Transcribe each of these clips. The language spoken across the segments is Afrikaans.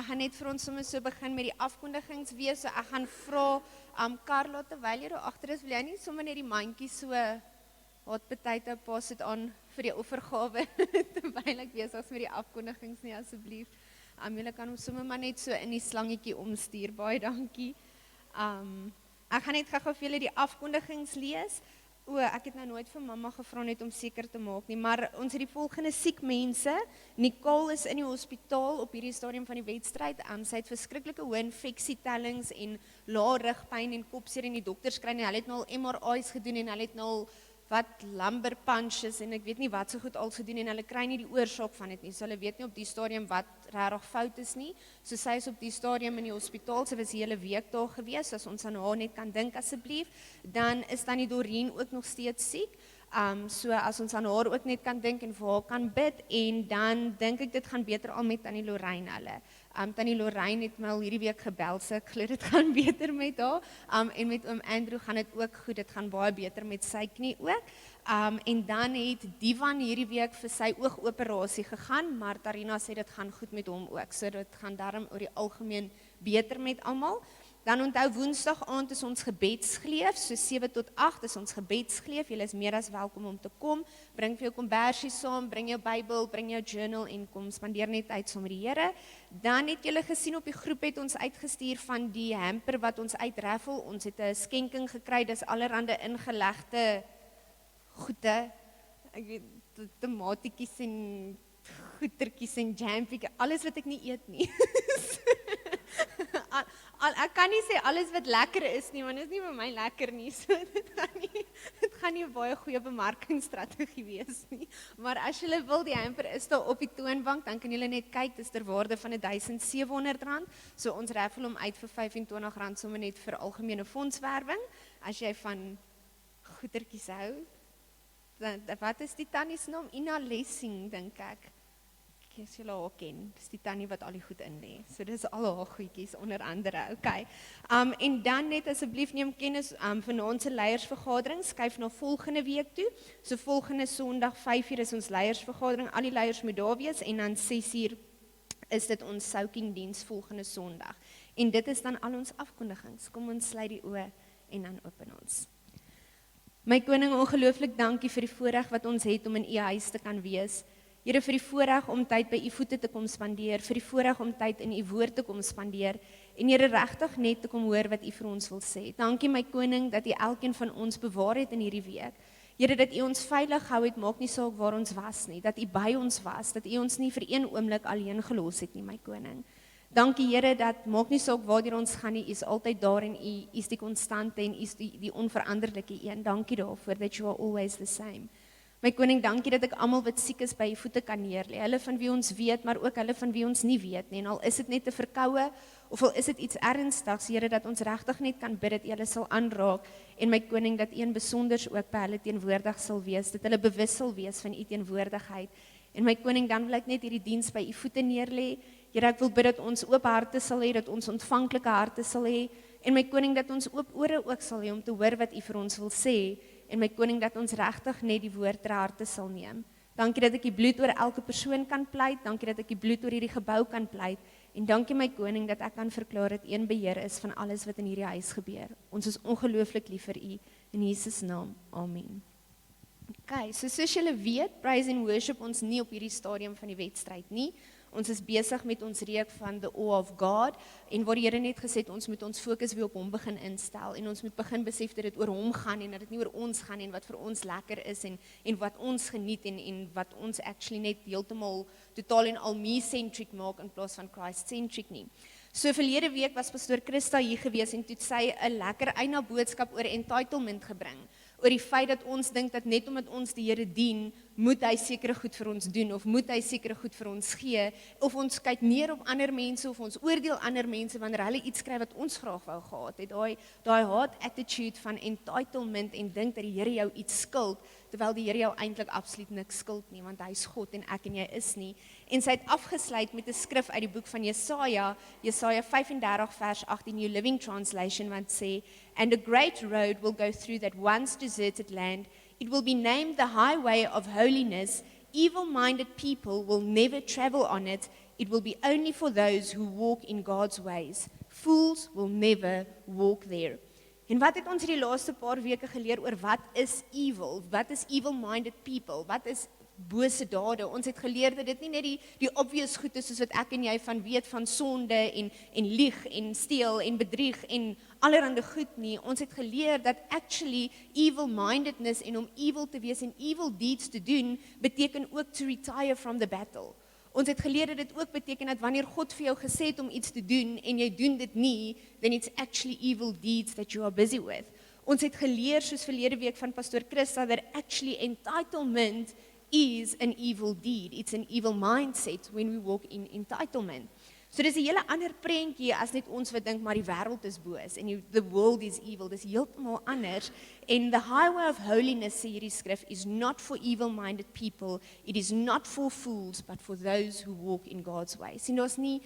Ek gaan net vir ons sommer so begin met die afkondigings wees, so ek gaan vra, Carla, terwyl jy daar agter is, wil jy nie sommer net die mandjie so, hot potato, pas dit aan vir die offergawe, terwyl ek besig is met die afkondigings nie, asseblief. Julle kan hom sommer maar net so in die slangetjie omstuur, baie dankie. Ek gaan net gou vir julle die afkondigings lees. Ek het nou nooit vir mamma gevra net om seker te maak nie, maar ons het die volgende siek mense. Nicole is in die hospitaal op hierdie stadium van die wedstryd. Sy het verskriklike hoë infeksietellings en lae rugpyn en kopseer en die dokters kry nie. Hulle het nou al MRI's gedoen en hulle het nou al wat lumbar punches en ek weet nie wat so goed al gedoen en hulle kry nie die oorsaak van dit nie. So hulle weet nie op die stadium wat regtig fout is nie. So sy is op die stadium in die hospitaal, sy was die hele week daar gewees, as ons aan haar net kan dink asseblief. Dan is Tannie Doreen ook nog steeds siek. So as ons aan haar ook net kan dink en vir haar kan bid, en dan dink ek dit gaan beter al met Tannie Lorraine hulle. Tannie Lorraine het my al hierdie week gebel, so ek glo dit gaan beter met haar. En met oom Andrew gaan dit ook goed, dit gaan baie beter met sy knie ook. En dan het Divan hierdie week vir sy oogoperasie gegaan, maar Tarina sê dit gaan goed met hom ook, so dit gaan daarom oor die algemeen beter met almal. Dan onthou Woensdag aand is ons gebedsgleef, so 7 tot 8 is ons gebedsgleef. Julle is meer as welkom om te kom. Bring vir jou kombersie saam, bring jou Bybel, bring jou journal en kom spandeer net tyd saam met die Here. Dan het julle gesien op die groep het ons uitgestuur van die hamper wat ons uitraffel. Ons het 'n skenking gekry, dis allerhande ingelegde goede. Ek weet tomatietjies en goetertjies en jampies, alles wat ek nie eet nie. Ek kan nie sê alles wat lekker is nie, want dit is nie vir my lekker nie, so dit gaan nie 'n baie goeie bemarkingsstrategie wees nie. Maar as julle wil, die hamper is daar op die toonbank, dan kan julle net kyk, dis ter waarde van R1,700, so ons raffle hom uit vir R25 sommer net vir algemene fondswerwing. As jy van goetertjies hou, dan, wat is die tannie se naam? Ina Lessing, dink ek. As julle haar ken, dis die tannie wat al die goed in lê. So dis al haar goedjies onder andere, okay. En dan net asseblief neem kennis vanaand se leiersvergadering, skuif na volgende week toe. So volgende Sondag 5:00 is ons leiersvergadering, al die leiers moet daar wees, en dan 6:00 is dit ons soukingdiens volgende Sondag. En dit is dan al ons afkondigings. Kom ons sluit die oë en dan open ons. My koning, ongelooflik dankie vir die voorreg wat ons het om in u huis te kan wees. Here, vir die voorreg om tyd by u voete te kom spandeer, vir die voorreg om tyd in u woord te kom spandeer, en Here, regtig net te kom hoor wat u vir ons wil sê. Dankie my koning, dat u elkeen van ons bewaar het in hierdie week. Here, dat u ons veilig hou het, maak nie saak waar ons was nie, dat u by ons was, dat u ons nie vir een oomblik alleen gelos het nie, my koning. Dankie Here, dat maak nie saak waar ons gaan nie, u is altyd daar en u is die konstante en u is die onveranderlike een. Dankie daarvoor, that you are always the same. My koning, dankie dat ek almal wat siek is by u voete kan neerlê. Hulle van wie ons weet, maar ook hulle van wie ons nie weet nie. En al is dit net 'n verkoue of al is dit iets ernstigs, Here, dat ons regtig net kan bid dat u hulle sal aanraak, en my koning, dat u besonders ook by hulle teenwoordig sal wees, dat hulle bewus sal wees van u teenwoordigheid. En my koning, dan wil ek net hierdie diens by u voete neerlê. Here, ek wil bid dat ons oop harte sal hê, dat ons ontvanklike harte sal hê, en my koning, dat ons oop ore ook sal hê om te hoor wat u vir ons wil sê. En my koning, dat ons regtig net die woord ter harte sal neem. Dankie dat ek die bloed oor elke persoon kan pleit, dankie dat ek die bloed oor hierdie gebou kan pleit, en dankie my koning, dat ek kan verklaar dat een beheer is van alles wat in hierdie huis gebeur. Ons is ongelooflik lief vir u, in Jesus naam, amen. Okay, so soos julle weet, praise and worship ons nie op hierdie stadium van die wedstryd nie. Ons is besig met ons reek van the Awe of God, en waar die Here net gesê het, ons moet ons fokus weer op hom begin instel, en ons moet begin besef dat dit oor hom gaan, en dat dit nie oor ons gaan, en wat vir ons lekker is, en wat ons geniet, en wat ons actually net heeltemal totaal en al me-centric maak, in plaas van Christ-centric nie. So verlede week was pastoor Christa hier gewees, en toe het sy 'n lekker eina boodskap oor entitlement gebring, oor die feit dat ons dink dat net omdat ons die Here dien, moet hy sekere goed vir ons doen, of moet hy sekere goed vir ons gee, of ons kyk neer op ander mense, of ons oordeel ander mense, wanneer hulle iets kry wat ons graag wou gehad het, daai hard attitude van entitlement, en dink dat die Here jou iets skuld, terwyl die Here jou eintlik absoluut niks skuld nie, want hy is God en ek en jy is nie. En sy het afgesluit met 'n skrif uit die boek van Jesaja 35 vers 18, New Living Translation, wat sê, "And a great road will go through that once deserted land. It will be named the highway of holiness. Evil-minded people will never travel on it. It will be only for those who walk in God's ways. Fools will never walk there. En wat het ons die laaste paar weke geleer oor wat is evil? Wat is evil-minded people? Wat is bose dade? Ons het geleer dat dit nie net die obvious goed is soos wat ek en jy van weet van sonde en lieg en steel en bedrieg en allerhande goed nie. Ons het geleer dat actually evil-mindedness en om evil te wees en evil deeds te doen beteken ook to retire from the battle. Ons het geleer dat dit ook beteken dat wanneer God vir jou gesê het om iets te doen en jy doen dit nie, then it's actually evil deeds that you are busy with. Ons het geleer soos verlede week van Pastor Christa that actually entitlement is an evil deed. It's an evil mindset when we walk in entitlement. So dis 'n hele ander prentjie as net ons wat dink maar die wêreld is boos en the world is evil. Dis heeltemal anders. En the highway of holiness, sê hierdie skrif, is not for evil-minded people. It is not for fools, but for those who walk in God's ways. Sien, daar's nie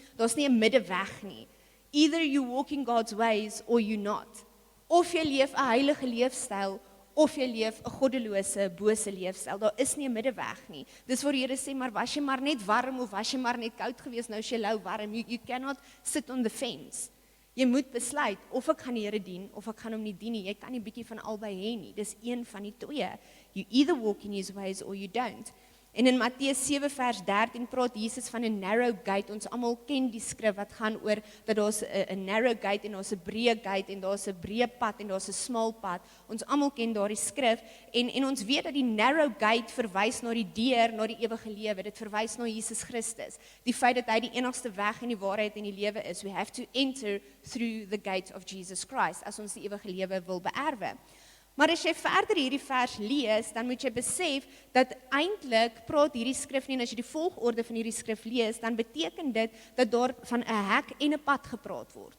'n middeweg nie. Either you walk in God's ways or you not. Of jy leef 'n heilige leefstyl of jy leef 'n goddelose, bose leefstyl. Daar is nie 'n middeweg nie. Dis waar die Here sê, maar was jy maar net warm of was jy maar net koud geweest, nou is jy lou warm. You cannot sit on the fence. Jy moet besluit, of ek gaan die Here dien, of ek gaan hom nie dien nie. Jy kan nie bietjie van albei hê nie. Dis een van die twee. You either walk in his ways or you don't. En in Matteus 7 vers 13 praat Jesus van 'n narrow gate. Ons almal ken die skrif wat gaan oor dat daar's 'n narrow gate en daar's 'n breë gate en daar's 'n breë pad en daar's 'n smal pad. Ons almal ken daardie skrif en ons weet dat die narrow gate verwys na die deur, na die ewige lewe. Dit verwys na Jesus Christus. Die feit dat hy die enigste weg en die waarheid en die lewe is. We have to enter through the gate of Jesus Christ as ons die ewige lewe wil beerwe. Maar as jy verder hierdie vers lees, dan moet jy besef dat eintlik praat hierdie skrif nie, en as jy die volgorde van hierdie skrif lees, dan beteken dit dat daar van 'n hek en 'n pad gepraat word.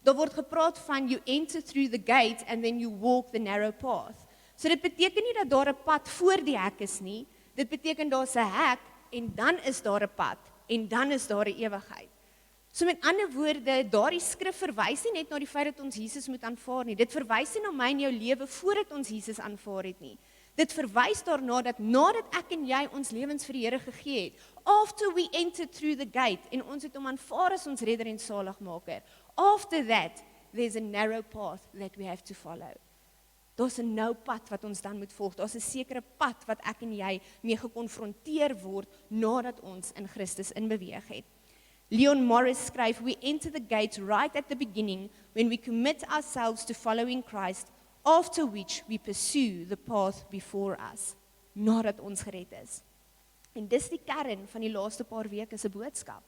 Daar word gepraat van you enter through the gate and then you walk the narrow path. So dit beteken nie dat daar 'n pad voor die hek is nie, dit beteken daar's 'n hek en dan is daar 'n pad en dan is daar 'n ewigheid. So met ander woorde, daardie skrif verwys nie net na die feit dat ons Jesus moet aanvaar nie. Dit verwys nie na my en jou lewe voordat ons Jesus aanvaar het nie. Dit verwys daarna dat nadat ek en jy ons lewens vir die Here gegee het, after we entered through the gate en ons het hom aanvaar as ons redder en saligmaker, after that there's a narrow path that we have to follow. Daar's 'n nou pad wat ons dan moet volg. Daar's 'n sekere pad wat ek en jy mee gekonfronteer word nadat ons in Christus inbeweeg het. Leon Morris skryf, we enter the gate right at the beginning when we commit ourselves to following Christ, after which we pursue the path before us, nadat ons gered is. En dis die kern van die laaste paar weke se boodskap.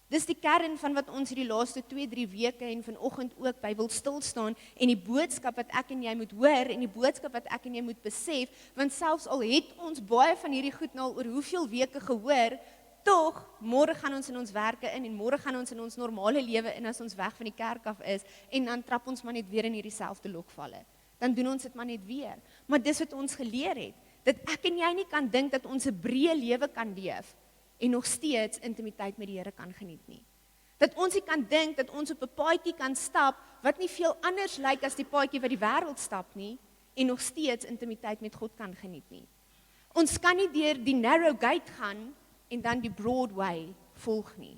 Dis die kern van wat ons hierdie laaste 2-3 weke en vanoggend ook by wil stil staan en die boodskap wat ek en jy moet hoor en die boodskap wat ek en jy moet besef, want selfs al het ons baie van hierdie goed nou oor hoeveel weke gehoor, tog, môre gaan ons in ons werke in en môre gaan ons in ons normale lewe in as ons weg van die kerk af is en dan trap ons maar net weer in hierdie selfde lokvalle. Dan doen ons dit maar net weer. Maar dis wat ons geleer het, dat ek en jy nie kan dink dat ons 'n breë lewe kan leef en nog steeds intimiteit met die Here kan geniet nie. Dat ons nie kan dink dat ons op 'n paadjie kan stap wat nie veel anders lyk as die paadjie wat die wêreld stap nie en nog steeds intimiteit met God kan geniet nie. Ons kan nie deur die narrow gate gaan en dan die broad way volg nie.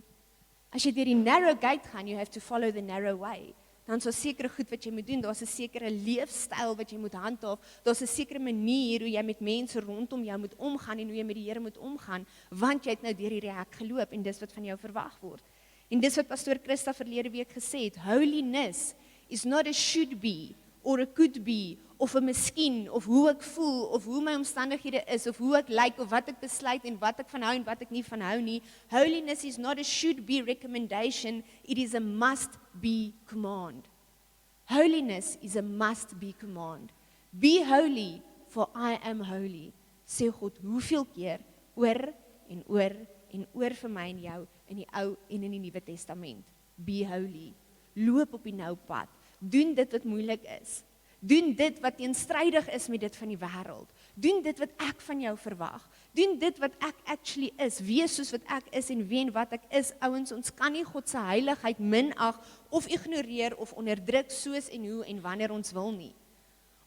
As jy deur die narrow gate gaan, you have to follow the narrow way. Dan is daar sekere goed wat jy moet doen, daar's 'n sekere leefstyl wat jy moet handhaaf, daar's 'n sekere manier hoe jy met mense rondom jou moet omgaan en hoe jy met die Here moet omgaan, want jy het nou deur hierdie hek geloop en dis wat van jou verwag word. En dis wat Pastor Christa verlede week gesê het, holiness is not a should be or a could be of 'n miskien of hoe ek voel of hoe my omstandighede is of hoe ek lyk of wat ek besluit en wat ek van hou en wat ek nie van hou nie. Holiness is not a should be recommendation, it is a must be command. Holiness is a must be command. Be holy for I am holy. Sê God hoeveel keer oor en oor en oor vir my en jou in die Ou en in die Nuwe Testament. Be holy. Loop op die nou pad. Doen dit wat moeilik is. Doen dit wat teenstrydig is met dit van die wêreld. Doen dit wat ek van jou verwag. Doen dit wat ek actually is. Wees soos wat ek is en wie en wat ek is. Ouens, ons kan nie God se heiligheid minag of ignoreer of onderdruk soos en hoe en wanneer ons wil nie.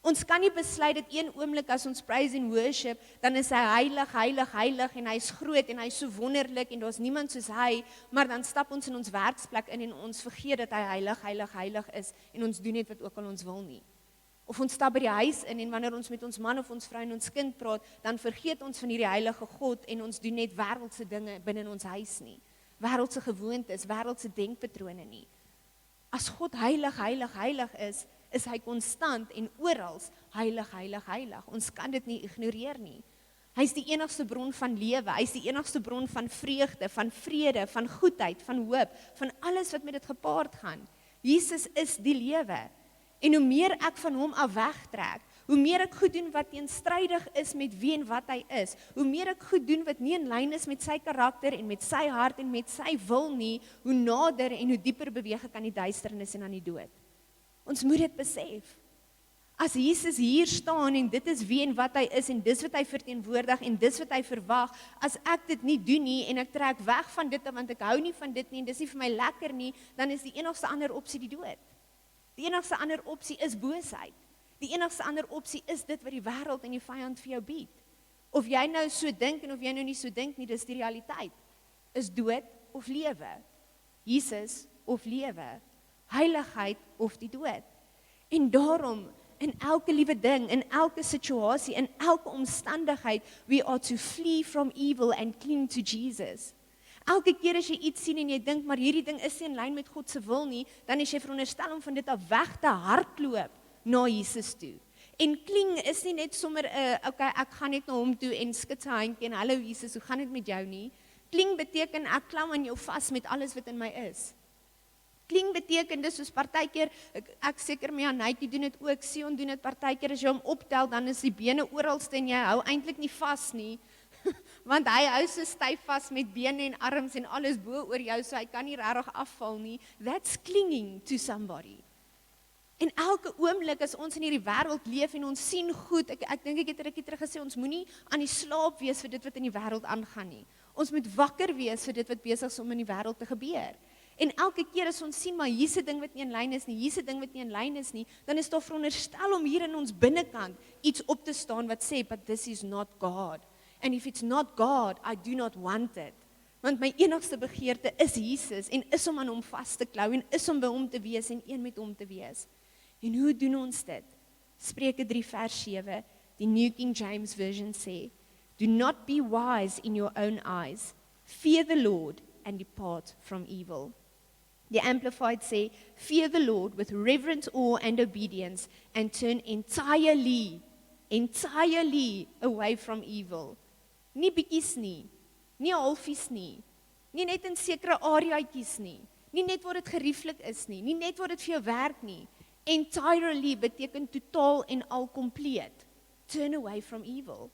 Ons kan nie besluit dat een oomblik as ons praise and worship, dan is hy heilig, heilig, heilig en hy is groot en hy is so wonderlik en daar is niemand soos hy, maar dan stap ons in ons werksplek in en ons vergeet dat hy heilig, heilig, heilig is en ons doen net wat ook al ons wil nie. Of ons stap by die huis in en wanneer ons met ons man of ons vrou en ons kind praat, dan vergeet ons van hierdie heilige God en ons doen net wêreldse dinge binne ons huis nie. Wêreldse gewoontes, wêreldse denkpatrone nie. As God heilig, heilig, heilig is hy konstant en oral heilig, heilig, heilig. Ons kan dit nie ignoreer nie. Hy is die enigste bron van lewe, hy is die enigste bron van vreugde, van vrede, van goedheid, van hoop, van alles wat met dit gepaard gaan. Jesus is die lewe. En hoe meer ek van hom af wegtrek, hoe meer ek goed doen wat teenstrydig is met wie en wat hy is, hoe meer ek goed doen wat nie in lyn is met sy karakter en met sy hart en met sy wil nie, hoe nader en hoe dieper beweeg ek aan die duisternis en aan die dood. Ons moet dit besef. As Jesus hier staan en dit is wie en wat hy is en dis wat hy verteenwoordig en dis wat hy verwag, as ek dit nie doen nie en ek trek weg van dit want ek hou nie van dit nie en dis nie vir my lekker nie, dan is die enigste ander opsie die dood. Die enigste ander opsie is boosheid. Die enigste ander opsie is dit wat die wêreld en die vyand vir jou bied. Of jy nou so dink en of jy nou nie so dink nie, dis die realiteit. Is dood of lewe? Jesus of lewe? Heiligheid of die dood? En daarom, in elke liewe ding, in elke situasie, in elke omstandigheid, we are to flee from evil and cling to Jesus. Elke keer as jy iets sien en jy dink, maar hierdie ding is nie in lyn met God se wil nie, dan is jy veronderstel om van dit af weg te hardloop na Jesus toe. En kling is nie net sommer, okay, ek gaan net na hom toe en skud sy handjie en hallo Jesus, hoe gaan dit met jou nie? Kling beteken ek klam aan jou vas met alles wat in my is. Kling beteken dis soos partykeer, ek seker my Anetjie doen dit ook, Sion doen dit partykeer, as jy hom optel, dan is die bene oralste en jy hou eintlik nie vas nie, want hy hou so styf vas met bene en arms en alles bo oor jou, so hy kan nie regtig afval nie. That's clinging to somebody. En elke oomblik as ons in hierdie wêreld leef en ons sien goed, ek dink ek het 'n rukkie terug gesê, ons moenie aan die slaap wees vir dit wat in die wêreld aangaan nie. Ons moet wakker wees vir dit wat besig is om in die wêreld te gebeur. En elke keer as ons sien, maar hier's 'n ding wat nie in lyn is nie, hier's 'n ding wat nie in lyn is nie, dan is daar veronderstel om hier in ons binnekant iets op te staan wat sê, but this is not God. And if it's not God, I do not want it. Want my enigste begeerte is Jesus en is om aan hom vas te klou en is om by hom te wees en een met hom te wees. En hoe doen ons dit? Spreuke 3 vers 7, die New King James Version sê, do not be wise in your own eyes, fear the Lord and depart from evil. The Amplified say, fear the Lord with reverent awe and obedience and turn entirely away from evil. Nie bietjies nie, nie halfies nie, nie net in sekere areaatjies nie, nie net waar dit gerieflik is nie, nie net waar dit vir jou werk nie. Entirely beteken totaal en al compleet. Turn away from evil.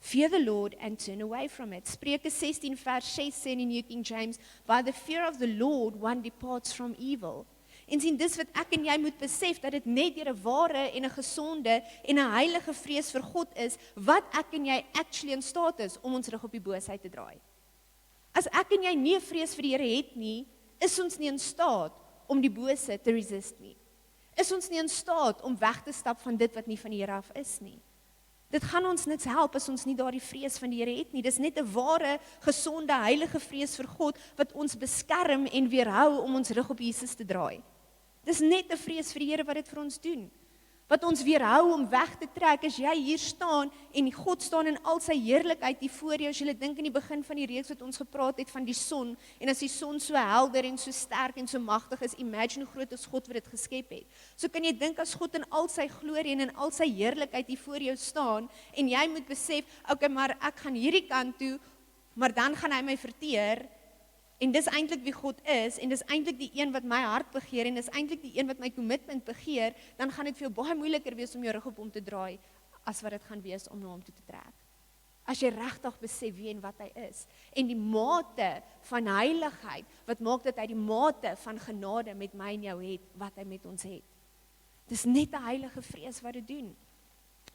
Fear the Lord and turn away from it. Spreuke 16 vers 6 sê in die New King James, by the fear of the Lord one departs from evil. En sien, dis wat ek en jy moet besef, dat dit net deur 'n ware en 'n gesonde en 'n heilige vrees vir God is, wat ek en jy actually in staat is om ons rug op die boosheid te draai. As ek en jy nie 'n vrees vir die Here het nie, is ons nie in staat om die bose te resist nie. Is ons nie in staat om weg te stap van dit wat nie van die Here af is nie. Dit gaan ons niks help as ons nie daardie vrees van die Here het nie. Dis net 'n ware, gesonde, heilige vrees vir God wat ons beskerm en weerhou om ons rug op Jesus te draai. Dis net 'n vrees vir die Here wat dit vir ons doen. Wat ons weerhou om weg te trek as jy hier staan en God staan in al sy heerlikheid hier voor jou. As jy dink in die begin van die reeks wat ons gepraat het van die son, en as die son so helder en so sterk en so magtig is, imagine hoe groot is God wat dit geskep het. So kan jy dink as God in al sy glorie en in al sy heerlikheid hier voor jou staan en jy moet besef, okay, maar ek gaan hierdie kant toe, maar dan gaan hy my verteer. En dis eintlik wie God is, en dis eintlik die een wat my hart begeer, en dis eintlik die een wat my commitment begeer, dan gaan dit vir jou baie moeiliker wees om jou rug op hom te draai, as wat dit gaan wees om na hom toe te trek. As jy regtig besef wie en wat hy is, en die mate van heiligheid, wat maak dat hy die mate van genade met my en jou het, wat hy met ons het. Dis net 'n heilige vrees wat dit doen.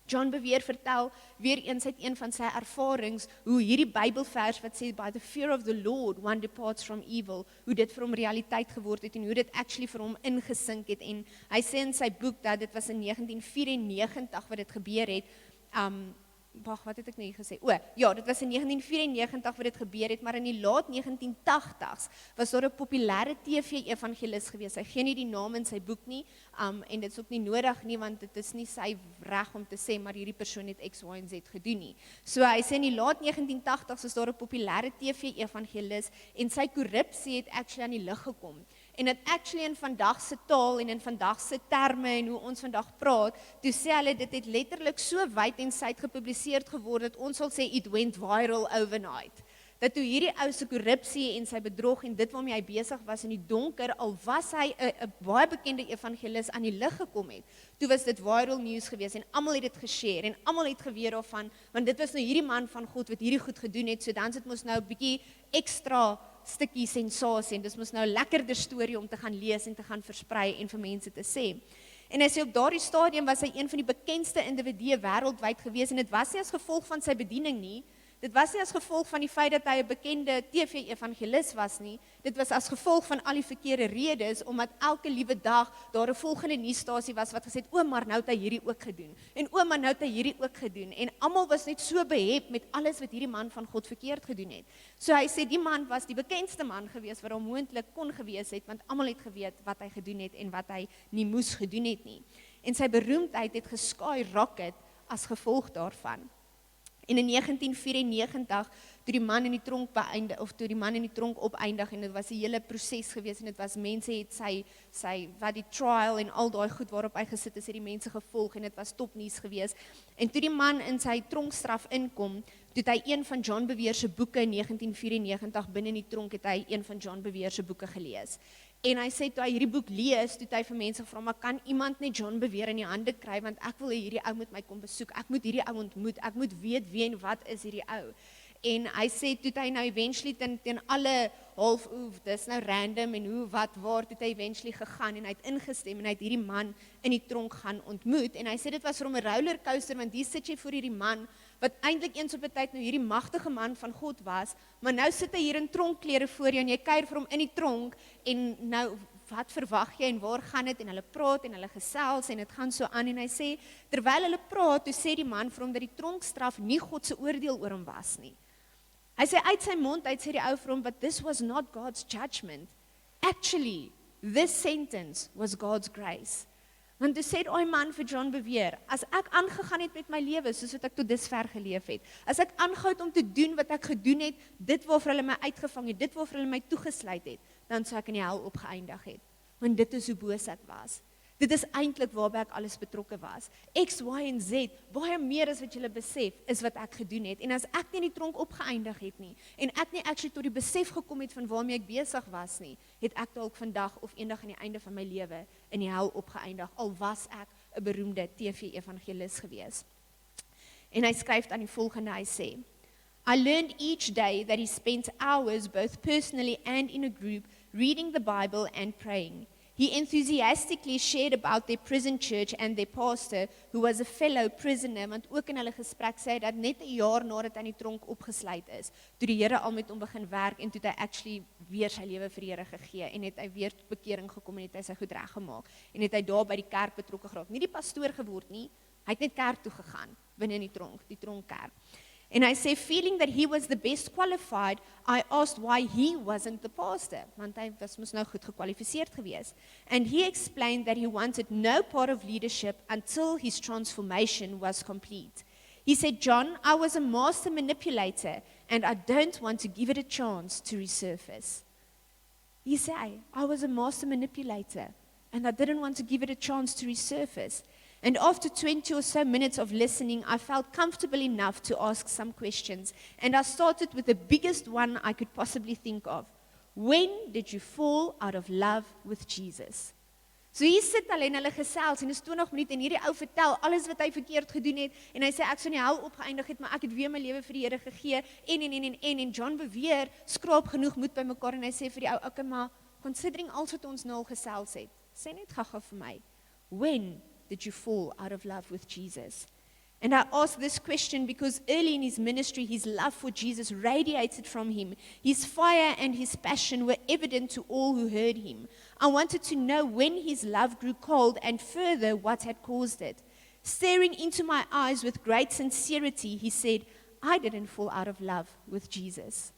John Bevere vertel weer eens uit een van sy ervarings, hoe hierdie Bybelvers wat sê, by the fear of the Lord, one departs from evil, hoe dit vir hom realiteit geword het, en hoe dit actually vir hom ingesink het, en hy sê in sy boek, dat dit was in 1994 wat dit gebeur het, wat het ek nou hier gesê? Ja, dit was in 1994 wat dit gebeur het, maar in die laat 1980s was daar 'n populêre TV-evangelis gewees. Hy gee nie die naam in sy boek nie, en dit is ook nie nodig nie, want dit is nie sy reg om te sê, maar hierdie persoon het X, Y en Z gedoen nie. So hy sê in die laat 1980s was daar 'n populêre TV-evangelis, en sy korrupsie het actually aan die lig gekom. En dit actually in vandag se taal en in vandag se terme en hoe ons vandag praat, toe sê hulle dit het letterlik so wyd en suid gepubliseer geword, dat ons sal sê it went viral overnight. Dat toe hierdie ou se korrupsie en sy bedrog en dit waarmee hy besig was in die donker, al was hy 'n baie bekende evangelis aan die lig gekom het, toe was dit viral news gewees en almal het dit geshare en almal het geweet daarvan, want dit was nou hierdie man van God wat hierdie goed gedoen het, so dan sit mos nou 'n bietjie ekstra stukkie sensasie, en dis mos nou 'n lekkerder storie om te gaan lees en te gaan versprei en vir mense te sê. En hy sê op daardie stadium was hy een van die bekendste individue wêreldwyd gewees, en dit was nie as gevolg van sy bediening nie, dit was nie as gevolg van die feit dat hy 'n bekende TV-evangelis was nie, dit was as gevolg van al die verkeerde redes, omdat elke liewe dag daar 'n volgende nuusstasie was wat gesê het, o, maar nou het hy hierdie ook gedoen, en o, maar nou het hy hierdie ook gedoen, en almal was net so behep met alles wat hierdie man van God verkeerd gedoen het. So hy sê, die man was die bekendste man gewees, wat hom moontlik kon gewees het, want almal het geweet wat hy gedoen het, en wat hy nie moes gedoen het nie. En sy beroemdheid het geskyrocket as gevolg daarvan. En in 1994, toe die man in die tronk beëindig, of toe die man in die tronk opeindig, en dit was 'n hele proses gewees, en dit was mense het sy wat die trial en al daai goed waarop hy gesit is, het die mense gevolg, en dit was topnuus gewees. En toe die man in sy tronkstraf inkom, toe het hy een van John Bevere se boeke in 1994 binne in die tronk, het hy een van John Bevere se boeke gelees. En hy sê, toe hy hierdie boek lees, toe hy vir mense vra, maar kan iemand net John Bevere in die hande kry, want ek wil hierdie ou met my kom besoek, ek moet hierdie ou ontmoet, ek moet weet wie en wat is hierdie ou. En hy sê, toe hy nou eventually teen alle half, dis nou random, en hoe, wat, waar, toe hy eventually gegaan, en hy het ingestem, en hy het hierdie man in die tronk gaan ontmoet, en hy sê, dit was vir hom 'n rollercoaster, want hier sit jy voor hierdie man, wat eintlik eens op 'n tyd nou hierdie magtige man van God was, maar nou sit hy hier in tronkklere voor jou, en jy kuier vir hom in die tronk, en nou, wat verwag jy, en waar gaan dit, en hulle praat, en hulle gesels, en dit gaan so aan, en hy sê, terwyl hulle praat, toe sê die man vir hom, dat die tronkstraf nie God se oordeel oor hom was nie. Hy sê, uit sy mond, sê die ou vir hom, but this was not God's judgment. Actually, this sentence was God's grace. Want toe sê die man vir John Bevere, as ek aangegaan het met my lewe, soos wat ek tot dusver geleef het, as ek aangehou het om te doen wat ek gedoen het, dit waarvoor hulle my uitgevang het, dit waarvoor hulle my toegesluit het, dan sou ek in die hel opgeëindig het. Want dit is hoe boos ek was. Dit is eintlik waarby ek alles betrokke was. X, Y en Z, baie meer as wat julle besef, is wat ek gedoen het. En as ek nie in die tronk opgeëindig het nie, en ek nie actually tot die besef gekom het van waarmee ek besig was nie, het ek dalk vandag of eendag aan die einde van my lewe in die hel opgeëindig, al was ek 'n beroemde TV-evangelis gewees. En hy skryf dan die volgende, hy sê, I learned each day that he spent hours both personally and in a group reading the Bible and praying. He enthusiastically shared about their prison church and their pastor, who was a fellow prisoner, want ook in hulle gesprek sê hy dat net 'n jaar nadat hy in die tronk opgesluit is, toe die Here al met hom begin werk, en toe hy actually weer sy lewe vir die Here gegee, en het hy weer tot bekering gekom, en het hy sy goed reggemaak, en het hy daar by die kerk betrokke geraak, nie die pastoor geword nie, hy het net kerk toe gegaan, binne in die tronkkerk. And I say, feeling that he was the best qualified, I asked why he wasn't the pastor, want hy was mos nou goed gekwalifiseerd gewees. And he explained that he wanted no part of leadership until his transformation was complete. He said, John, I was a master manipulator, and I don't want to give it a chance to resurface. He said, I was a master manipulator, and I didn't want to give it a chance to resurface. And after 20 or so minutes of listening, I felt comfortable enough to ask some questions. And I started with the biggest one I could possibly think of. When did you fall out of love with Jesus? So hier sit hulle en hulle gesels, en is 20 minute, en hierdie ou vertel alles wat hy verkeerd gedoen het, en hy sê, ek sou in die hel opgeëindig het, maar ek het weer my lewe vir die Here gegee, en John Bevere skraap genoeg moed by mekaar, en hy sê vir die ou, okay, maar considering alles wat ons nou al gesels het, sê net gaga vir my, when did you fall out of love with Jesus? And I ask this question because early in his ministry, his love for Jesus radiated from him. His fire and his passion were evident to all who heard him. I wanted to know when his love grew cold and further what had caused it. Staring into my eyes with great sincerity, he said, I didn't fall out of love with Jesus.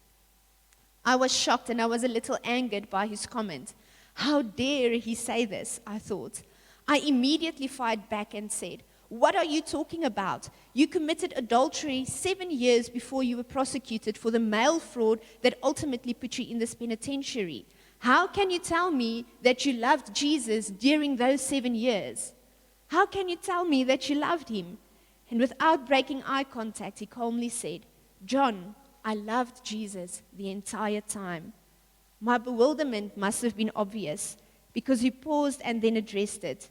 I was shocked and I was a little angered by his comment. How dare he say this, I thought. I immediately fired back and said, what are you talking about? You committed adultery 7 years before you were prosecuted for the mail fraud that ultimately put you in this penitentiary. How can you tell me that you loved Jesus during those 7 years? How can you tell me that you loved him? And without breaking eye contact, he calmly said, John, I loved Jesus the entire time. My bewilderment must have been obvious because he paused and then addressed it.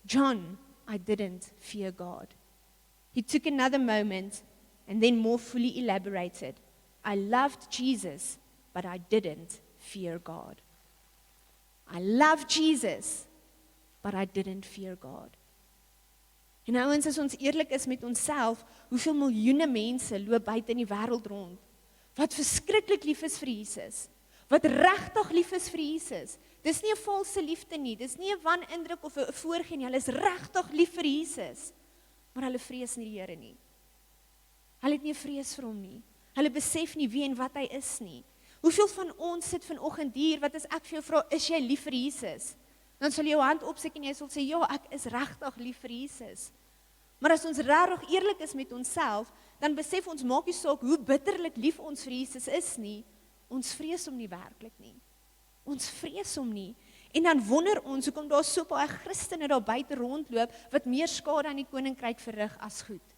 John, I didn't fear God. He took another moment and then more fully elaborated. I loved Jesus, but I didn't fear God. I loved Jesus, but I didn't fear God. En ouens, as ons eerlik is met onsself, hoeveel miljoene mense loop buite in die wêreld rond, wat verskriklik lief is vir Jesus, wat regtig lief is vir Jesus. Dis nie 'n valse liefde nie, dis nie 'n wanindruk of 'n voorgee nie, hulle is regtig lief vir Jesus, maar hulle vrees nie die Here nie. Hulle het nie 'n vrees vir hom nie. Hulle besef nie wie en wat hy is nie. Hoeveel van ons sit vanoggend hier, wat as ek vir jou vra, is jy lief vir Jesus? Dan sal jy jou hand opsteek en jy sal sê, ja, ek is regtig lief vir Jesus. Maar as ons regtig eerlik is met onsself, dan besef ons, maak nie saak hoe bitterlik lief ons vir Jesus is nie, ons vrees hom nie werklik nie. Ons vrees hom nie. En dan wonder ons, hoekom daar so baie Christene daar buite rondloop, wat meer skade aan die koninkryk verrig as goed.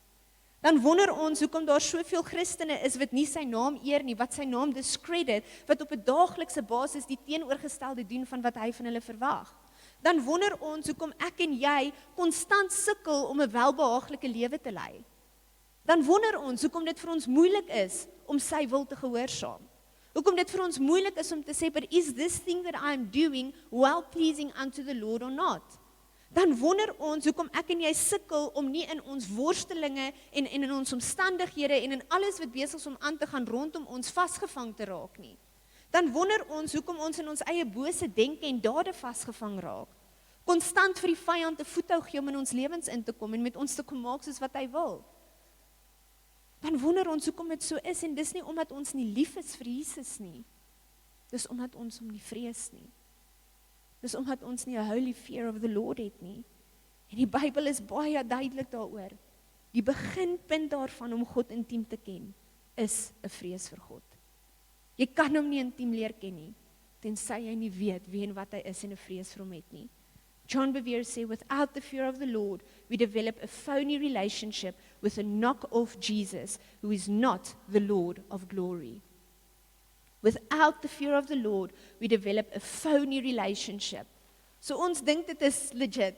Dan wonder ons, hoekom daar soveel Christene is, wat nie sy naam eer nie, wat sy naam discredit, wat op 'n daaglikse basis die teenoorgestelde doen van wat hy van hulle verwag. Dan wonder ons, hoekom ek en jy konstant sukkel om 'n welbehaaglike lewe te lei. Dan wonder ons, hoekom dit vir ons moeilik is om sy wil te gehoorsaam. Hoekom dit vir ons moeilik is om te sê, but is this thing that I'm doing well pleasing unto the Lord or not? Dan wonder ons, hoekom ek en jy sukkel om nie in ons worstelinge en in ons omstandighede en in alles wat besig is om aan te gaan rondom ons vasgevang te raak nie. Dan wonder ons, hoekom ons in ons eie bose denke en dade vasgevang raak. Konstant vir die vyand 'n voethou gee om in ons lewens in te kom en met ons te kom maak soos wat hy wil. Dan wonder ons hoekom dit so is, en dis nie omdat ons nie lief is vir Jesus nie. Dis omdat ons hom nie vrees nie. Dis omdat ons nie 'n holy fear of the Lord het nie. En die Bybel is baie duidelik daaroor. Die beginpunt daarvan om God intiem te ken, is 'n vrees vir God. Jy kan hom nie intiem leer ken nie, tensy jy nie weet wie en wat hy is en 'n vrees vir hom het nie. John Bevere sê, without the fear of the Lord, we develop a phony relationship with a knock-off Jesus, who is not the Lord of glory. Without the fear of the Lord, we develop a phony relationship. So ons dink dit is legit,